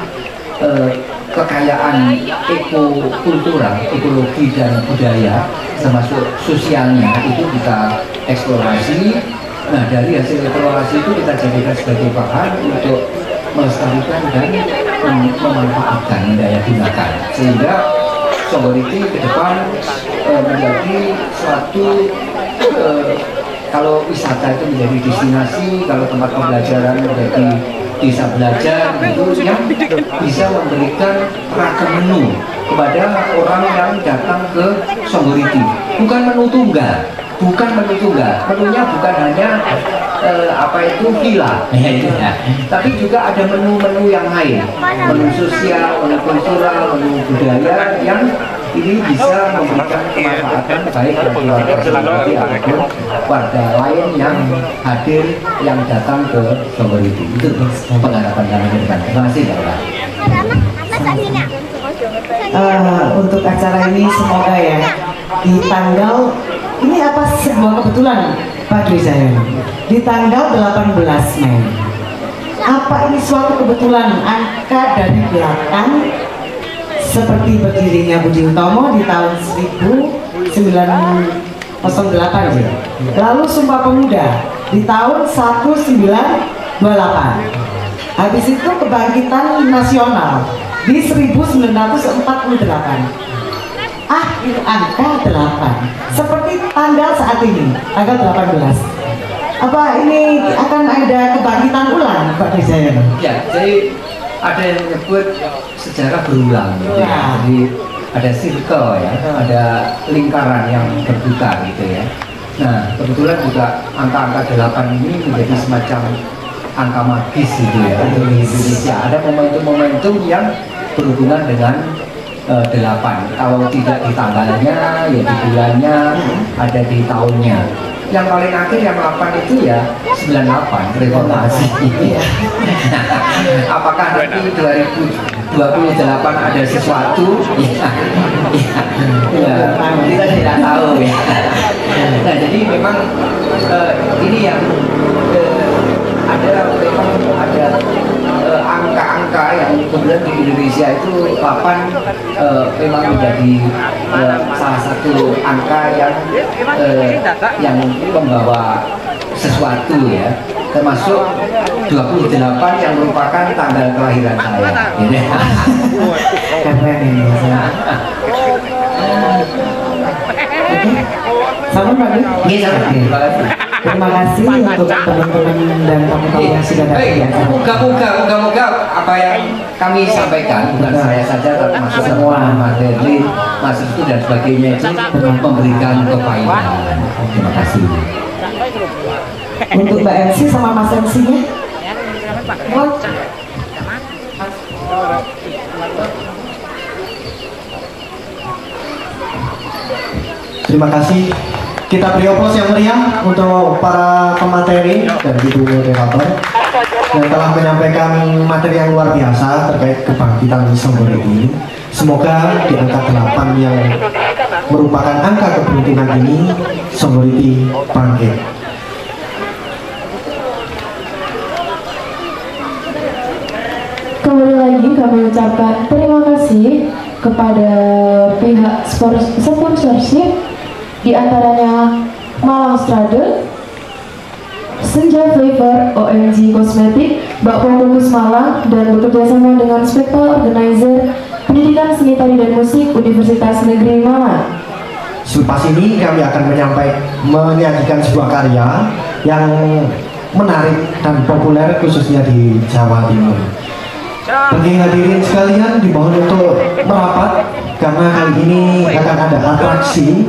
kekayaan ekokultural, ekologi dan budaya, termasuk sosialnya itu kita eksplorasi. Nah dari hasil eksplorasi itu kita jadikan sebagai bahan untuk melestarikan dan memanfaatkan, mendaya gunakan, sehingga sovereignty ke depan menjadi suatu kalau wisata itu menjadi destinasi, kalau tempat pembelajaran menjadi desa belajar itu yang bisa memberikan ragam menu kepada orang yang datang ke sovereignty. Bukan menu tunggal, menunya bukan hanya villa, tapi juga ada menu-menu yang lain, menu sosial, menu kultural, menu budaya yang ini bisa memberikan kemanfaatan baik bagi warga sovereignty ataupun warga lain yang hadir yang datang ke sovereignty. Itu pengharapan kami ke depan. Terima kasih Bapak. Untuk acara ini semoga ya di tanggal ini apa sebuah kebetulan Pak Dwi saya di tanggal 18 Mei. Apa ini suatu kebetulan angka dari belakang seperti berdirinya Budi Utomo di tahun 1908 ya. Lalu Sumpah Pemuda di tahun 1928. Habis itu kebangkitan nasional di 1948. Akhir angka 8 seperti tanggal saat ini, tanggal 18. Apa ini akan ada kebangkitan ulang Pak Wijaya? Ya, jadi ada yang menyebut sejarah berulang gitu ya. Jadi ada circle ya, ada lingkaran yang berputar gitu ya. Nah, kebetulan juga angka-angka 8 ini menjadi semacam angka magis gitu ya untuk Indonesia. Ada momentum-momentum yang berhubungan dengan 8. Kalau tidak di tanggalnya, ya di bulannya, ada di tahunnya. yang paling akhir yang 8 itu ya 98 reformasi. Apakah nanti 2028 ada sesuatu? Ya, kita tidak tahu ya. Nah, jadi memang ini yang memang ada angka-angka yang kemudian di Indonesia itu 8 memang menjadi salah satu angka yang membawa sesuatu ya, termasuk 28 yang merupakan tanggal kelahiran saya. Keren ini. Sama Pak. Terima kasih untuk teman-teman dan tamu-tamu yang sudah datang. Moga-moga apa yang kami sampaikan, bukan saya saja, tapi masuk semua, Mas Derli, Mas Rizky dan sebagainya itu memberikan kefaedahan. Terima kasih. Untuk Mbak MC sama Mas MC-nya. Terima kasih. Kita beri aplaus yang meriah untuk para pemateri dan ibu moderator yang telah menyampaikan materi yang luar biasa terkait kebangkitan Songgoriti. Semoga di angka 8 yang merupakan angka keberuntungan ini, Songgoriti bangkit. Kembali lagi kami ucapkan terima kasih kepada pihak sponsorship, di antaranya Malang Strade, Senja Flavor, OMG Kosmetik, Bakpao Bungkus Malang, dan bekerjasama dengan Spekta Organizer Pendidikan Seni Tari dan Musik Universitas Negeri Malang. Selepas ini kami akan menyajikan sebuah karya yang menarik dan populer khususnya di Jawa Timur. Bagi hadirin sekalian dimohon untuk merapat karena kali ini akan ada atraksi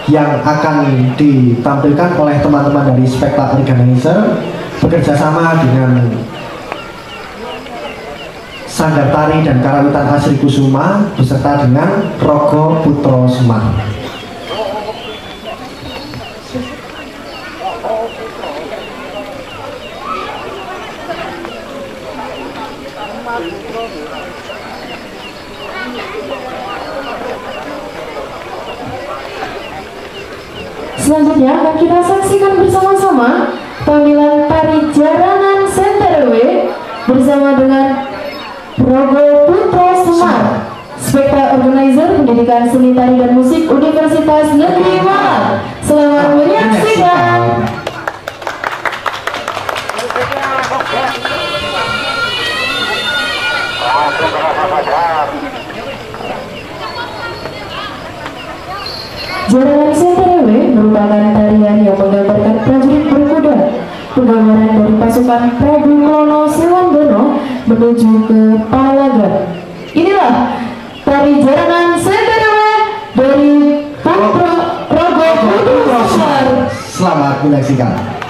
yang akan ditampilkan oleh teman-teman dari Spekta Organizer bekerjasama dengan Sanggar Tari dan Karawitan Asri Kusuma beserta dengan Rogo Putro Semar. Selanjutnya akan kita saksikan bersama-sama tampilan tari jaranan Senterewe bersama dengan Rogo Putro Semar, Spekta Organizer Pendidikan Seni Tari dan Musik Universitas Negeri Malang. Selamat menyaksikan. Jaranan Senterewe merupakan tarian yang menggambarkan prajurit berkuda, penggambaran dari pasukan Prabu Klono Sewandono menuju ke Palagan. Inilah tari jaranan Senterewe dari Rogo Putro Semar. Selamat menyaksikan.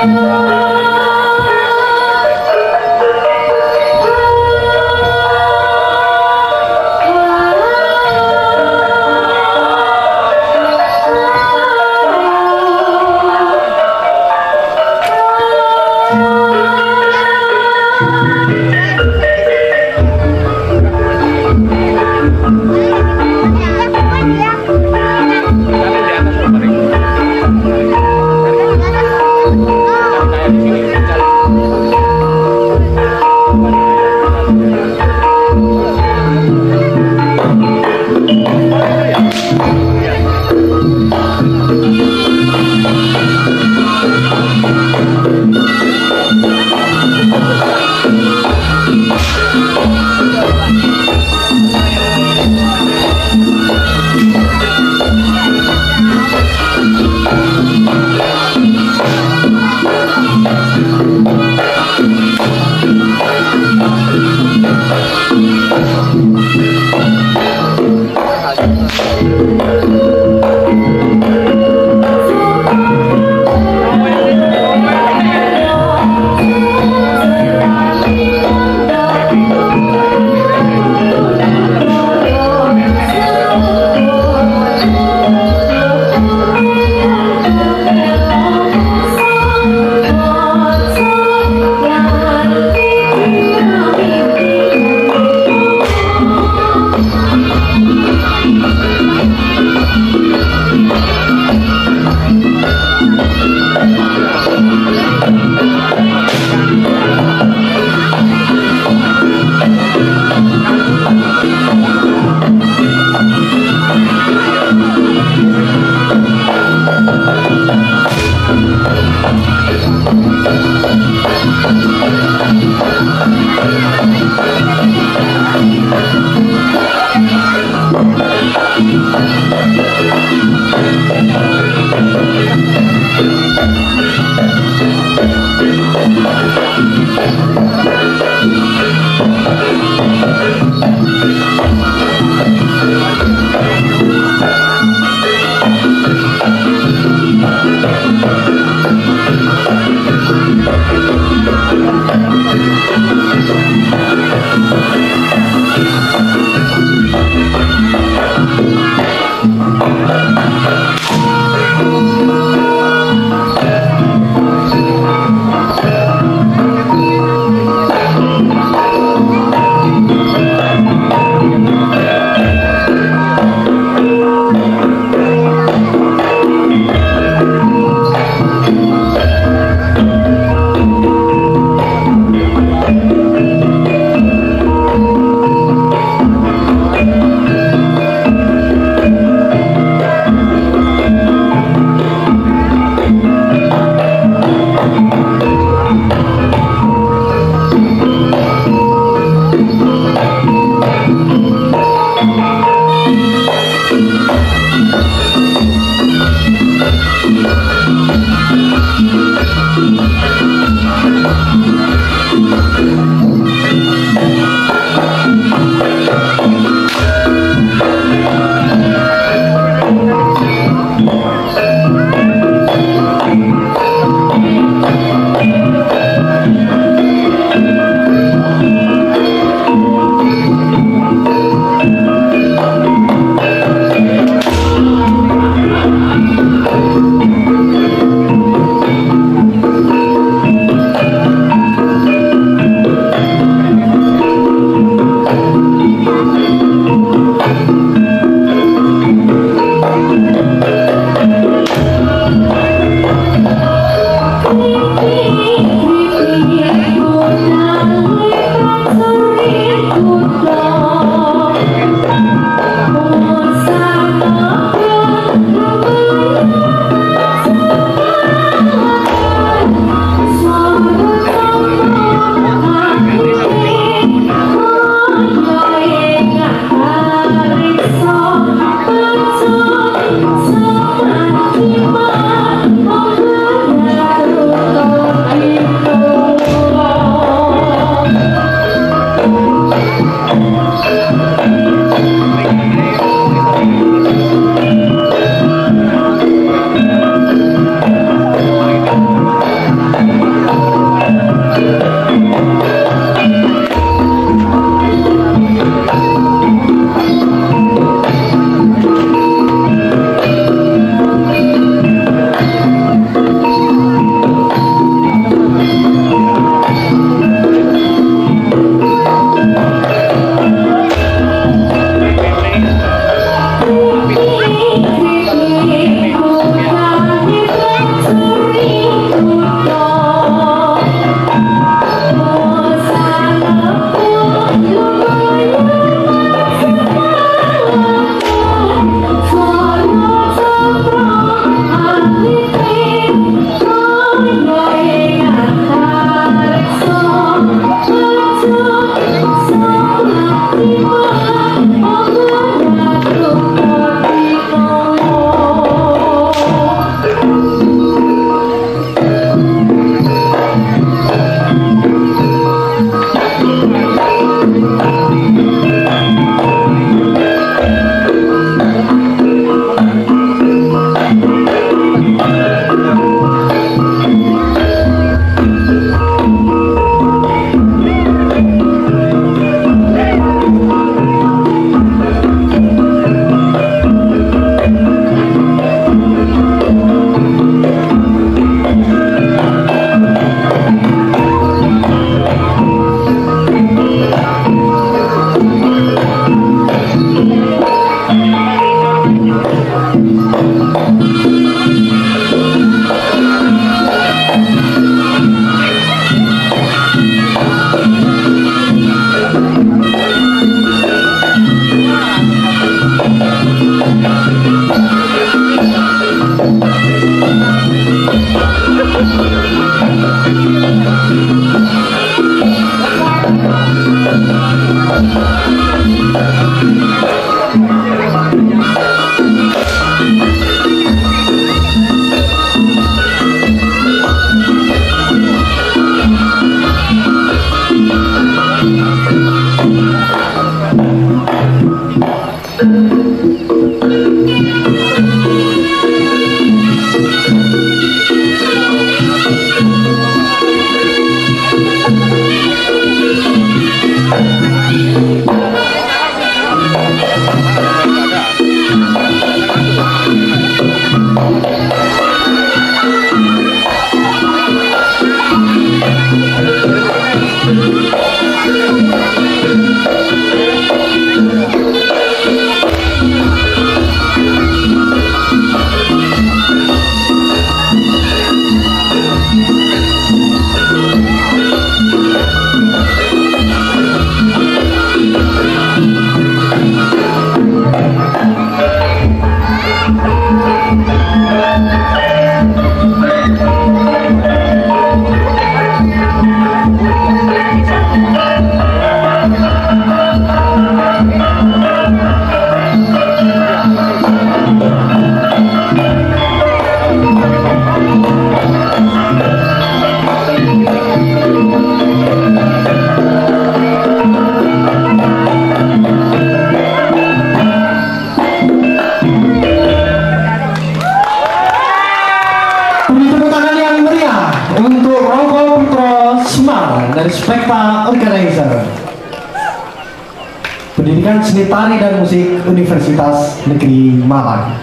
Tapi di atas untuk Roko Putra Semarang dari Spekta Organizer. Pendidikan Seni Tari dan Musik Universitas Negeri Malang.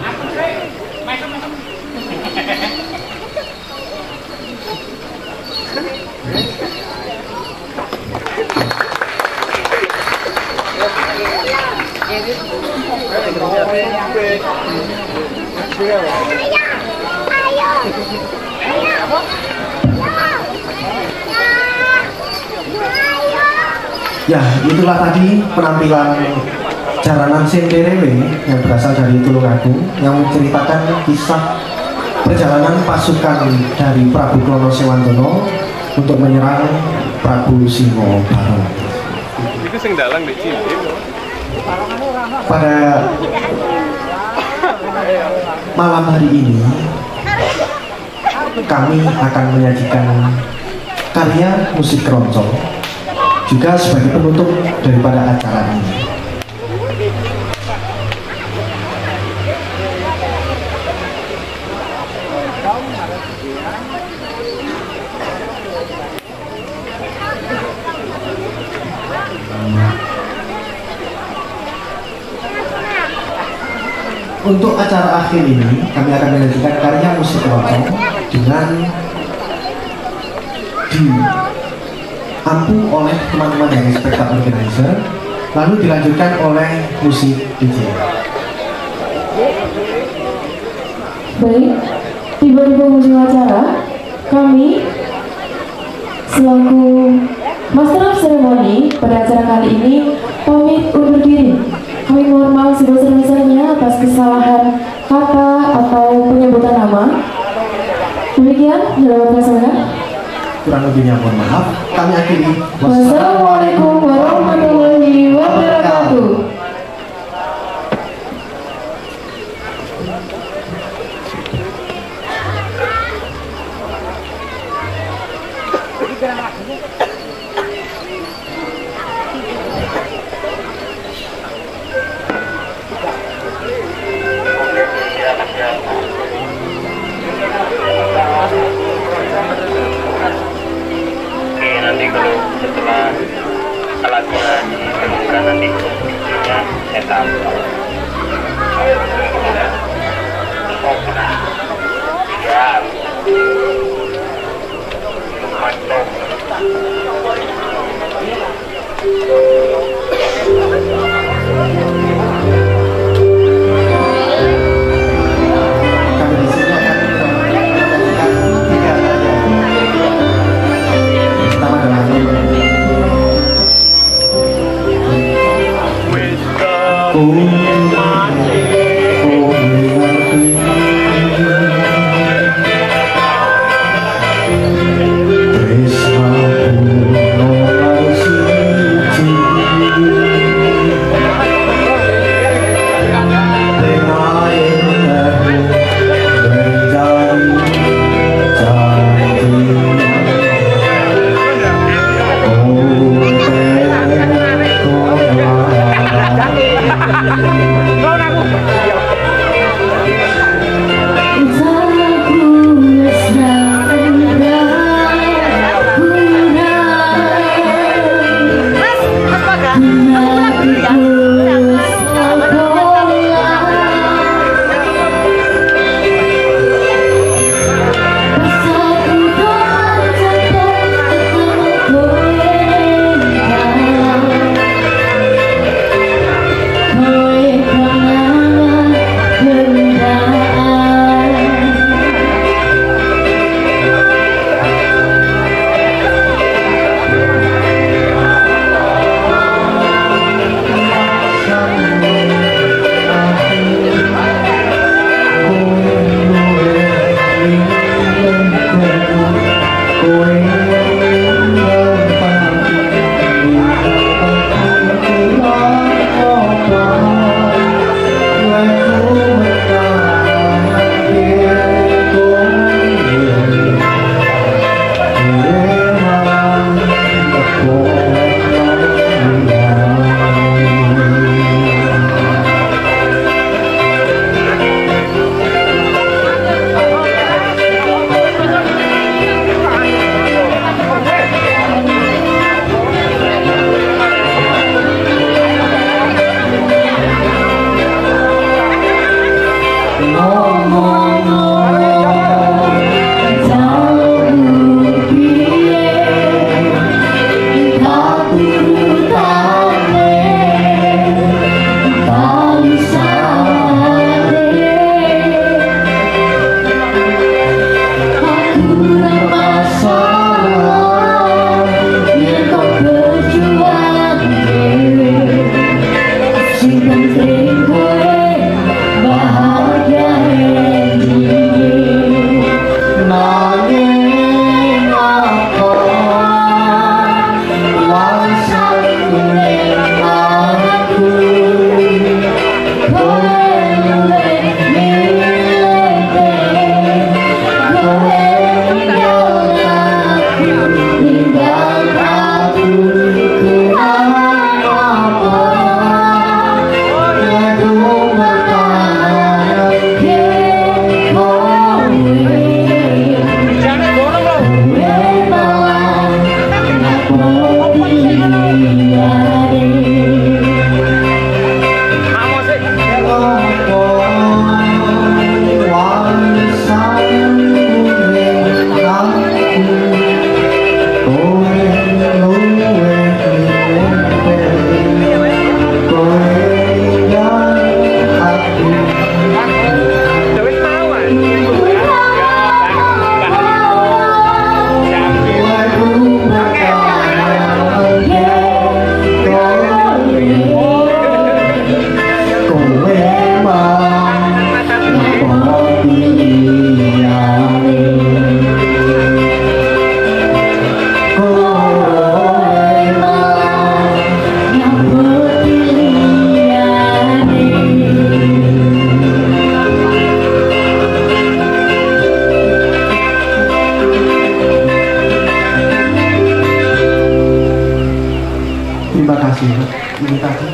Ya, itulah tadi penampilan Jaranan Senderewe yang berasal dari Tulungagung yang menceritakan kisah perjalanan pasukan dari Prabu Klono Sewandono untuk menyerang Prabu Singo Barong. Itu sing dalang di sini. Pada malam hari ini kami akan menyajikan karya musik keroncong juga sebagai penutup daripada acara ini. Untuk acara akhir ini kami akan menyajikan karya musik keroncong dengan diampu oleh teman-teman dari Spekta Organizer, lalu dilanjutkan oleh musik DJ. Baik, tiba di penghujung acara, kami selaku Master of Ceremony pada acara kali ini pamit undur diri. Kami mohon maaf sebesar-besarnya atas kesalahan kata atau penyebutan nama. Demikian, dalam laksana. Kurang lebihnya mohon maaf. Kami akhiri. Wassalamualaikum warahmatullahi wabarakatuh. Nanti kalau setelah alatnya ditemukan nanti fungsinya setup ya terima kasih. Ini tadi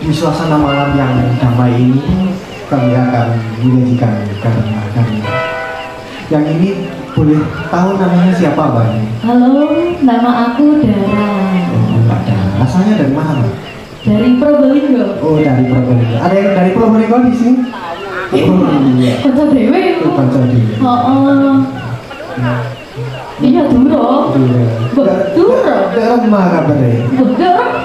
di suasana malam yang damai ini kami akan menyajikan karya-karya. Yang ini boleh tahu namanya siapa, Mbak? Halo, nama aku Dara. Asalnya dari mana, Mbak? Dari Probolinggo. Oh, dari Probolinggo. Ada yang dari Probolinggo di sini? Oh, iya. Kota Dewi. Kota Dewi. Oh. Iya, Duro. Duro. Remah kabarnya. Remah.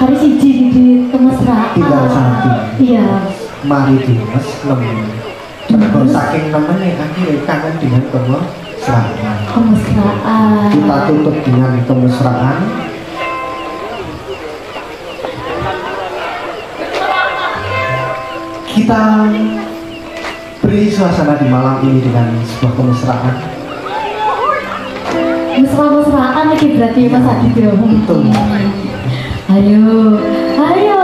hari siji di kemesraan. Tinggal satu. Iya. Mari dimas nemen. Saking nemen akhirnya kangen dengan kemesraan. Kemesraan. Kita tutup dengan kemesraan. Kita beri suasana di malam ini dengan sebuah kemesraan. Mesra-mesraan lagi berarti Mas Adit ya. Betul. Ayo, ayo.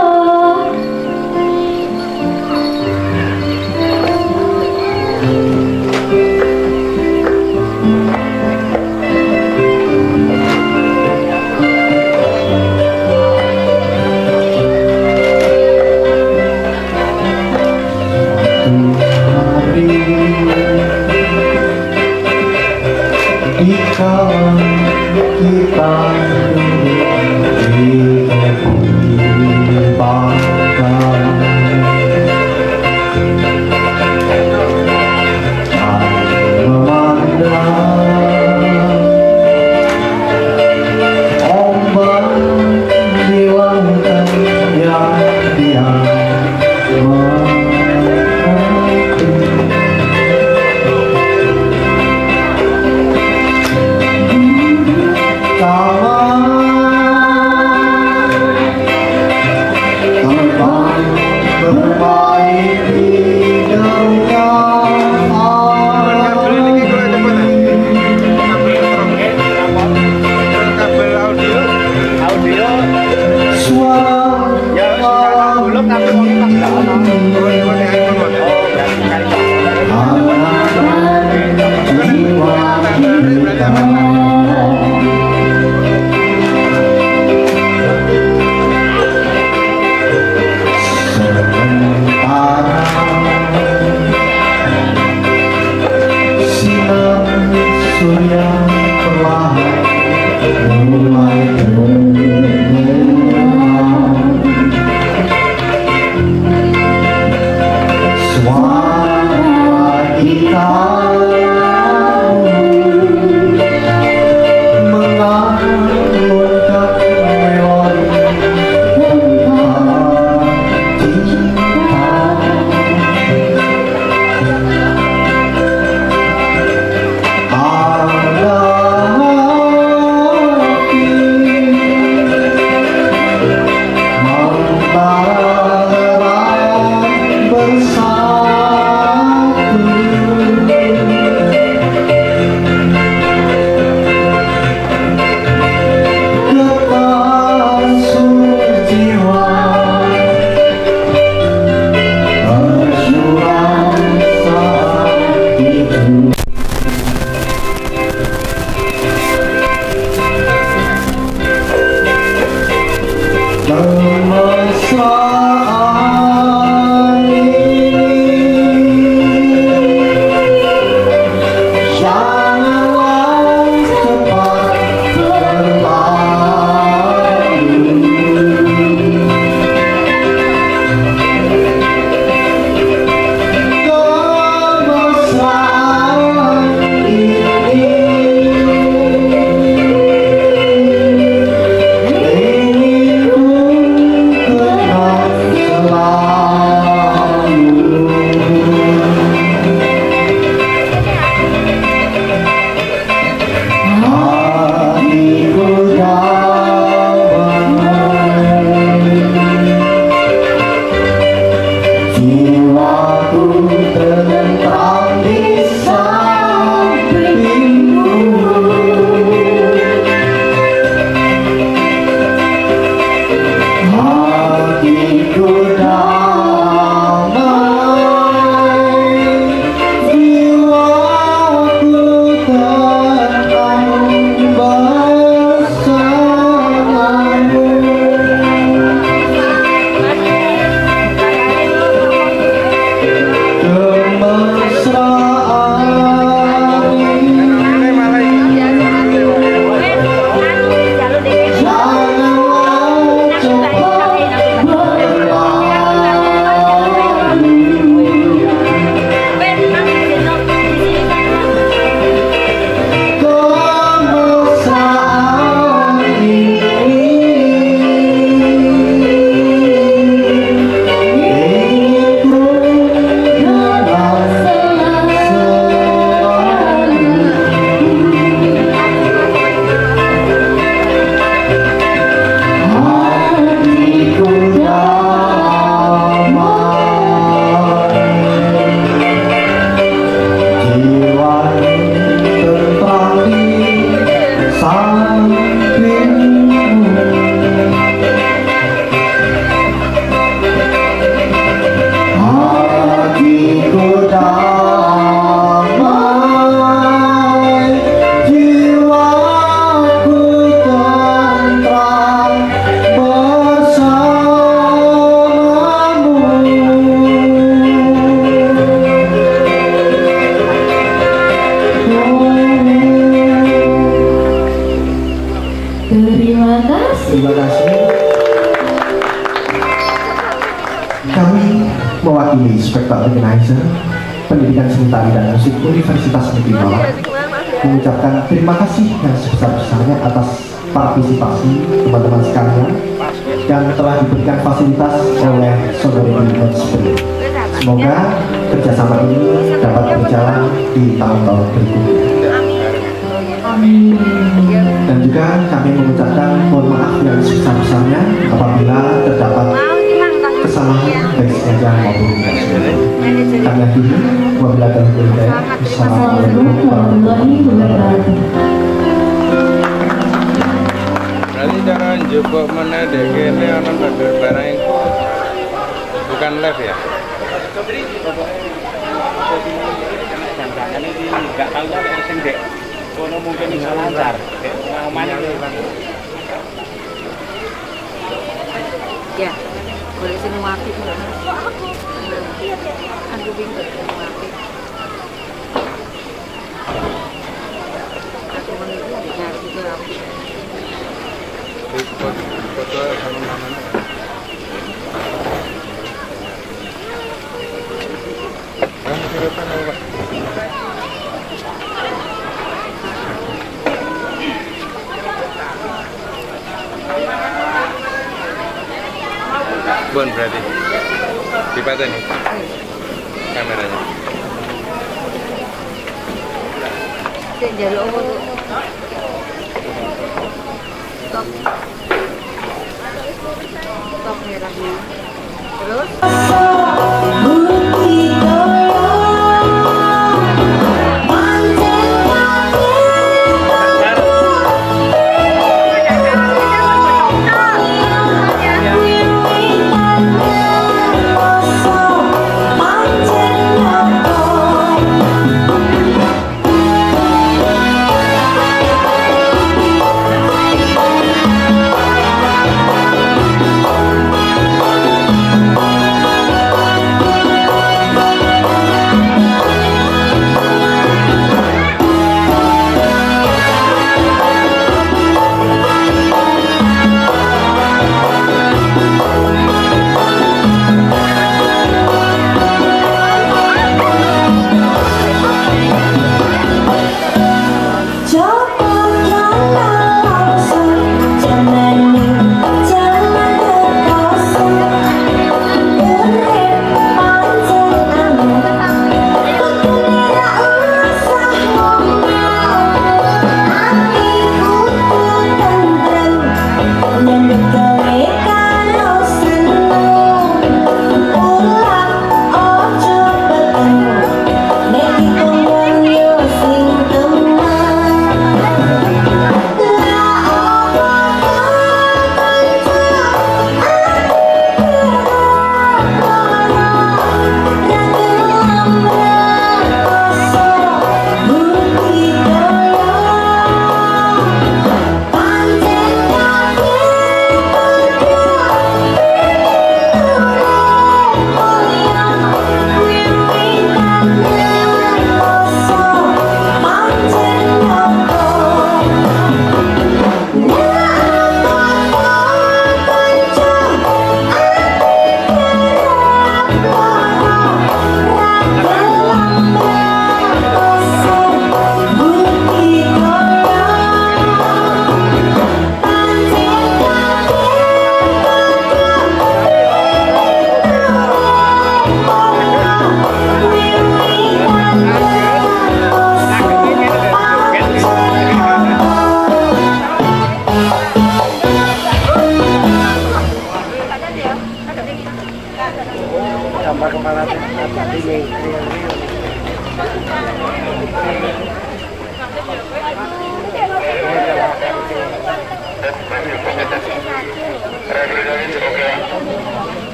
Kami mewakili Spektak Organizer Pendidikan Seni Tari dan Musik Universitas Negeri Malang mengucapkan terima kasih yang sebesar-besarnya atas partisipasi teman-teman sekalian yang telah diberikan fasilitas oleh Saudari Union Spring. Semoga kerjasama ini dapat berjalan di tahun-tahun berikutnya. Dan juga kami mengucapkan mohon maaf yang sebesar-besarnya apabila terdapat kesalahan baik sengaja maupun tidak sengaja. Kami akhiri, wabillahi taufiq wal hidayah. Wassalamualaikum warahmatullahi wabarakatuh. Berarti cara njupuk meneh dek kene ana barang iku bukan live ya. Jangan ini enggak tahu nek sing dek kono mungkin bisa lancar. Omane ya, boleh sing wapi. Aku bingung wapi. Aku menunggu dengar juga. Foto sama namanya. Kamu silakan Pak. Bon berarti dipateni kameranya. Sing jaluk opo tuh? Stop. Stop merahnya. Terus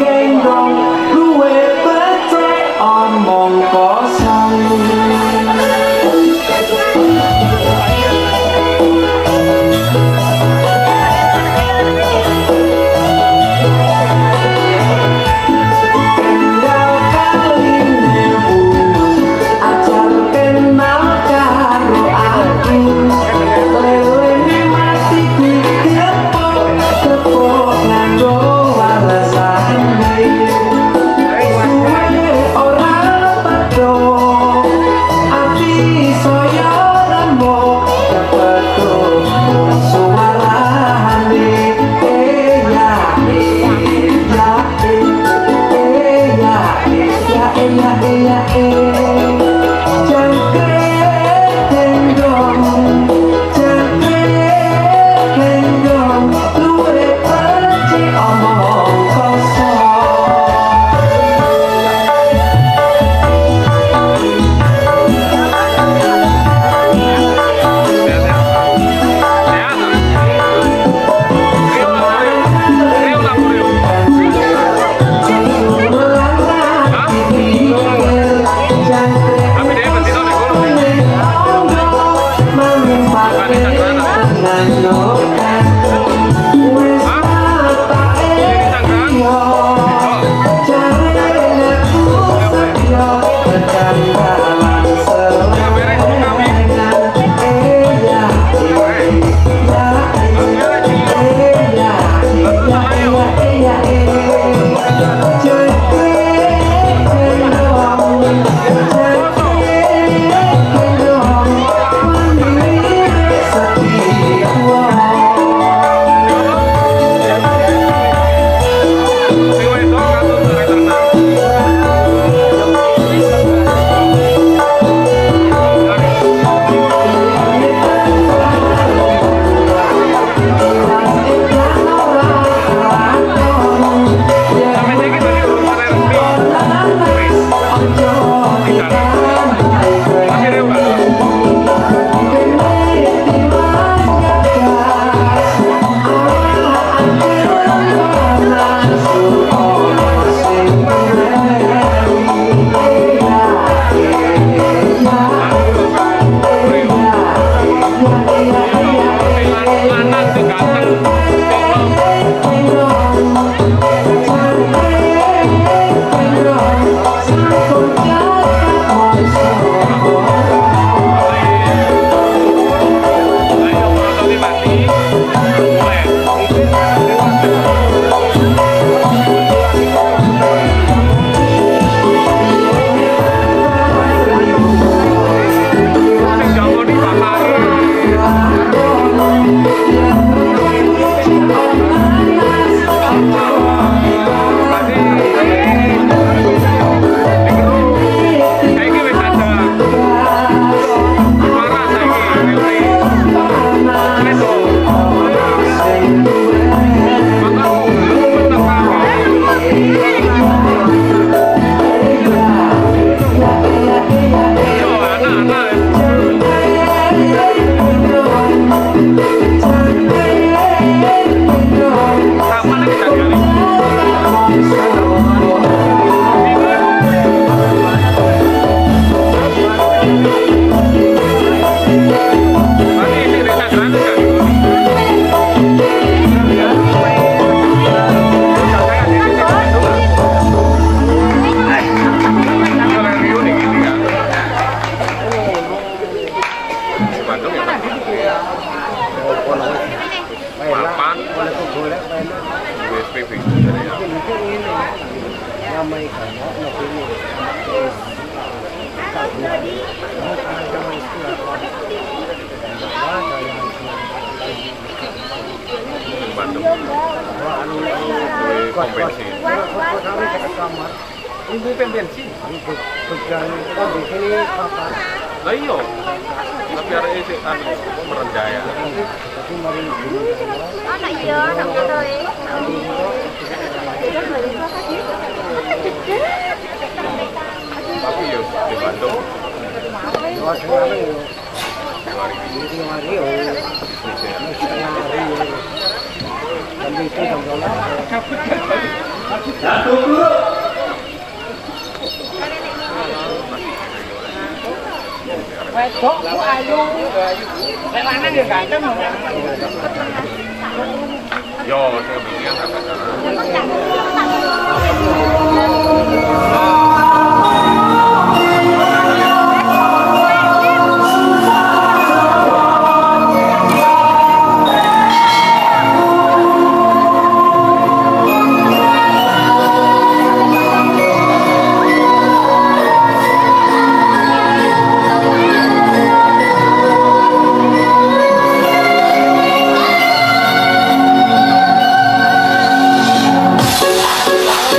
Gendong luwe becek omong kosong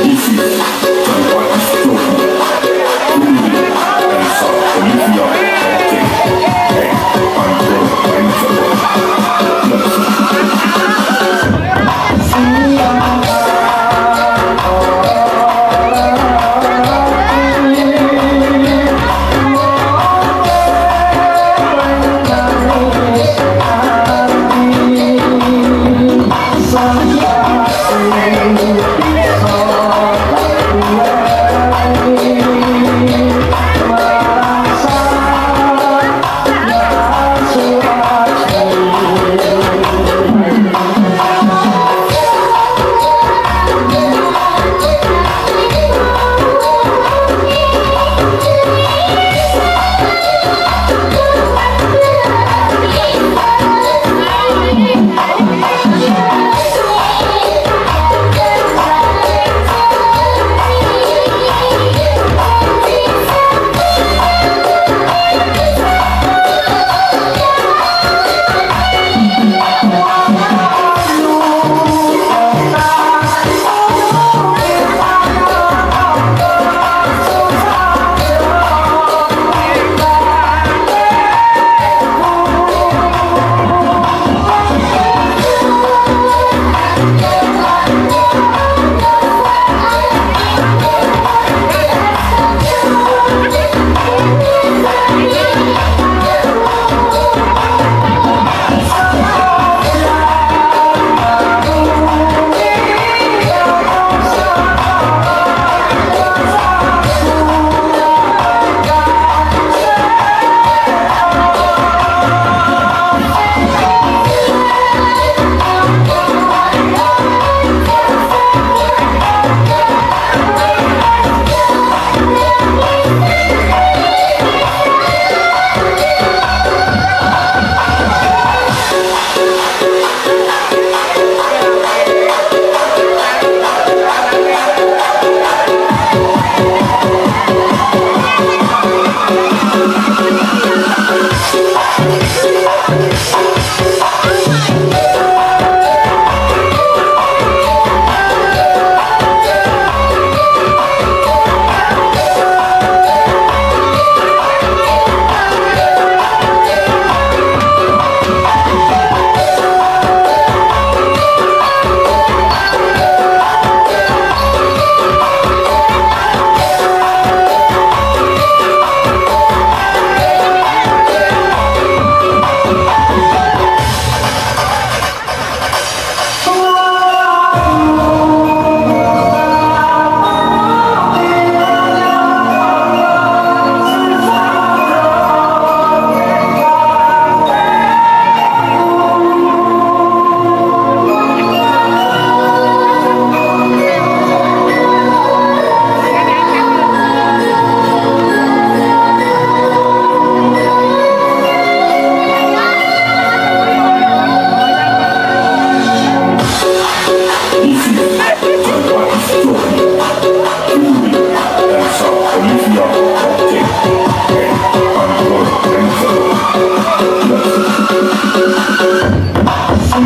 This is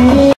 ini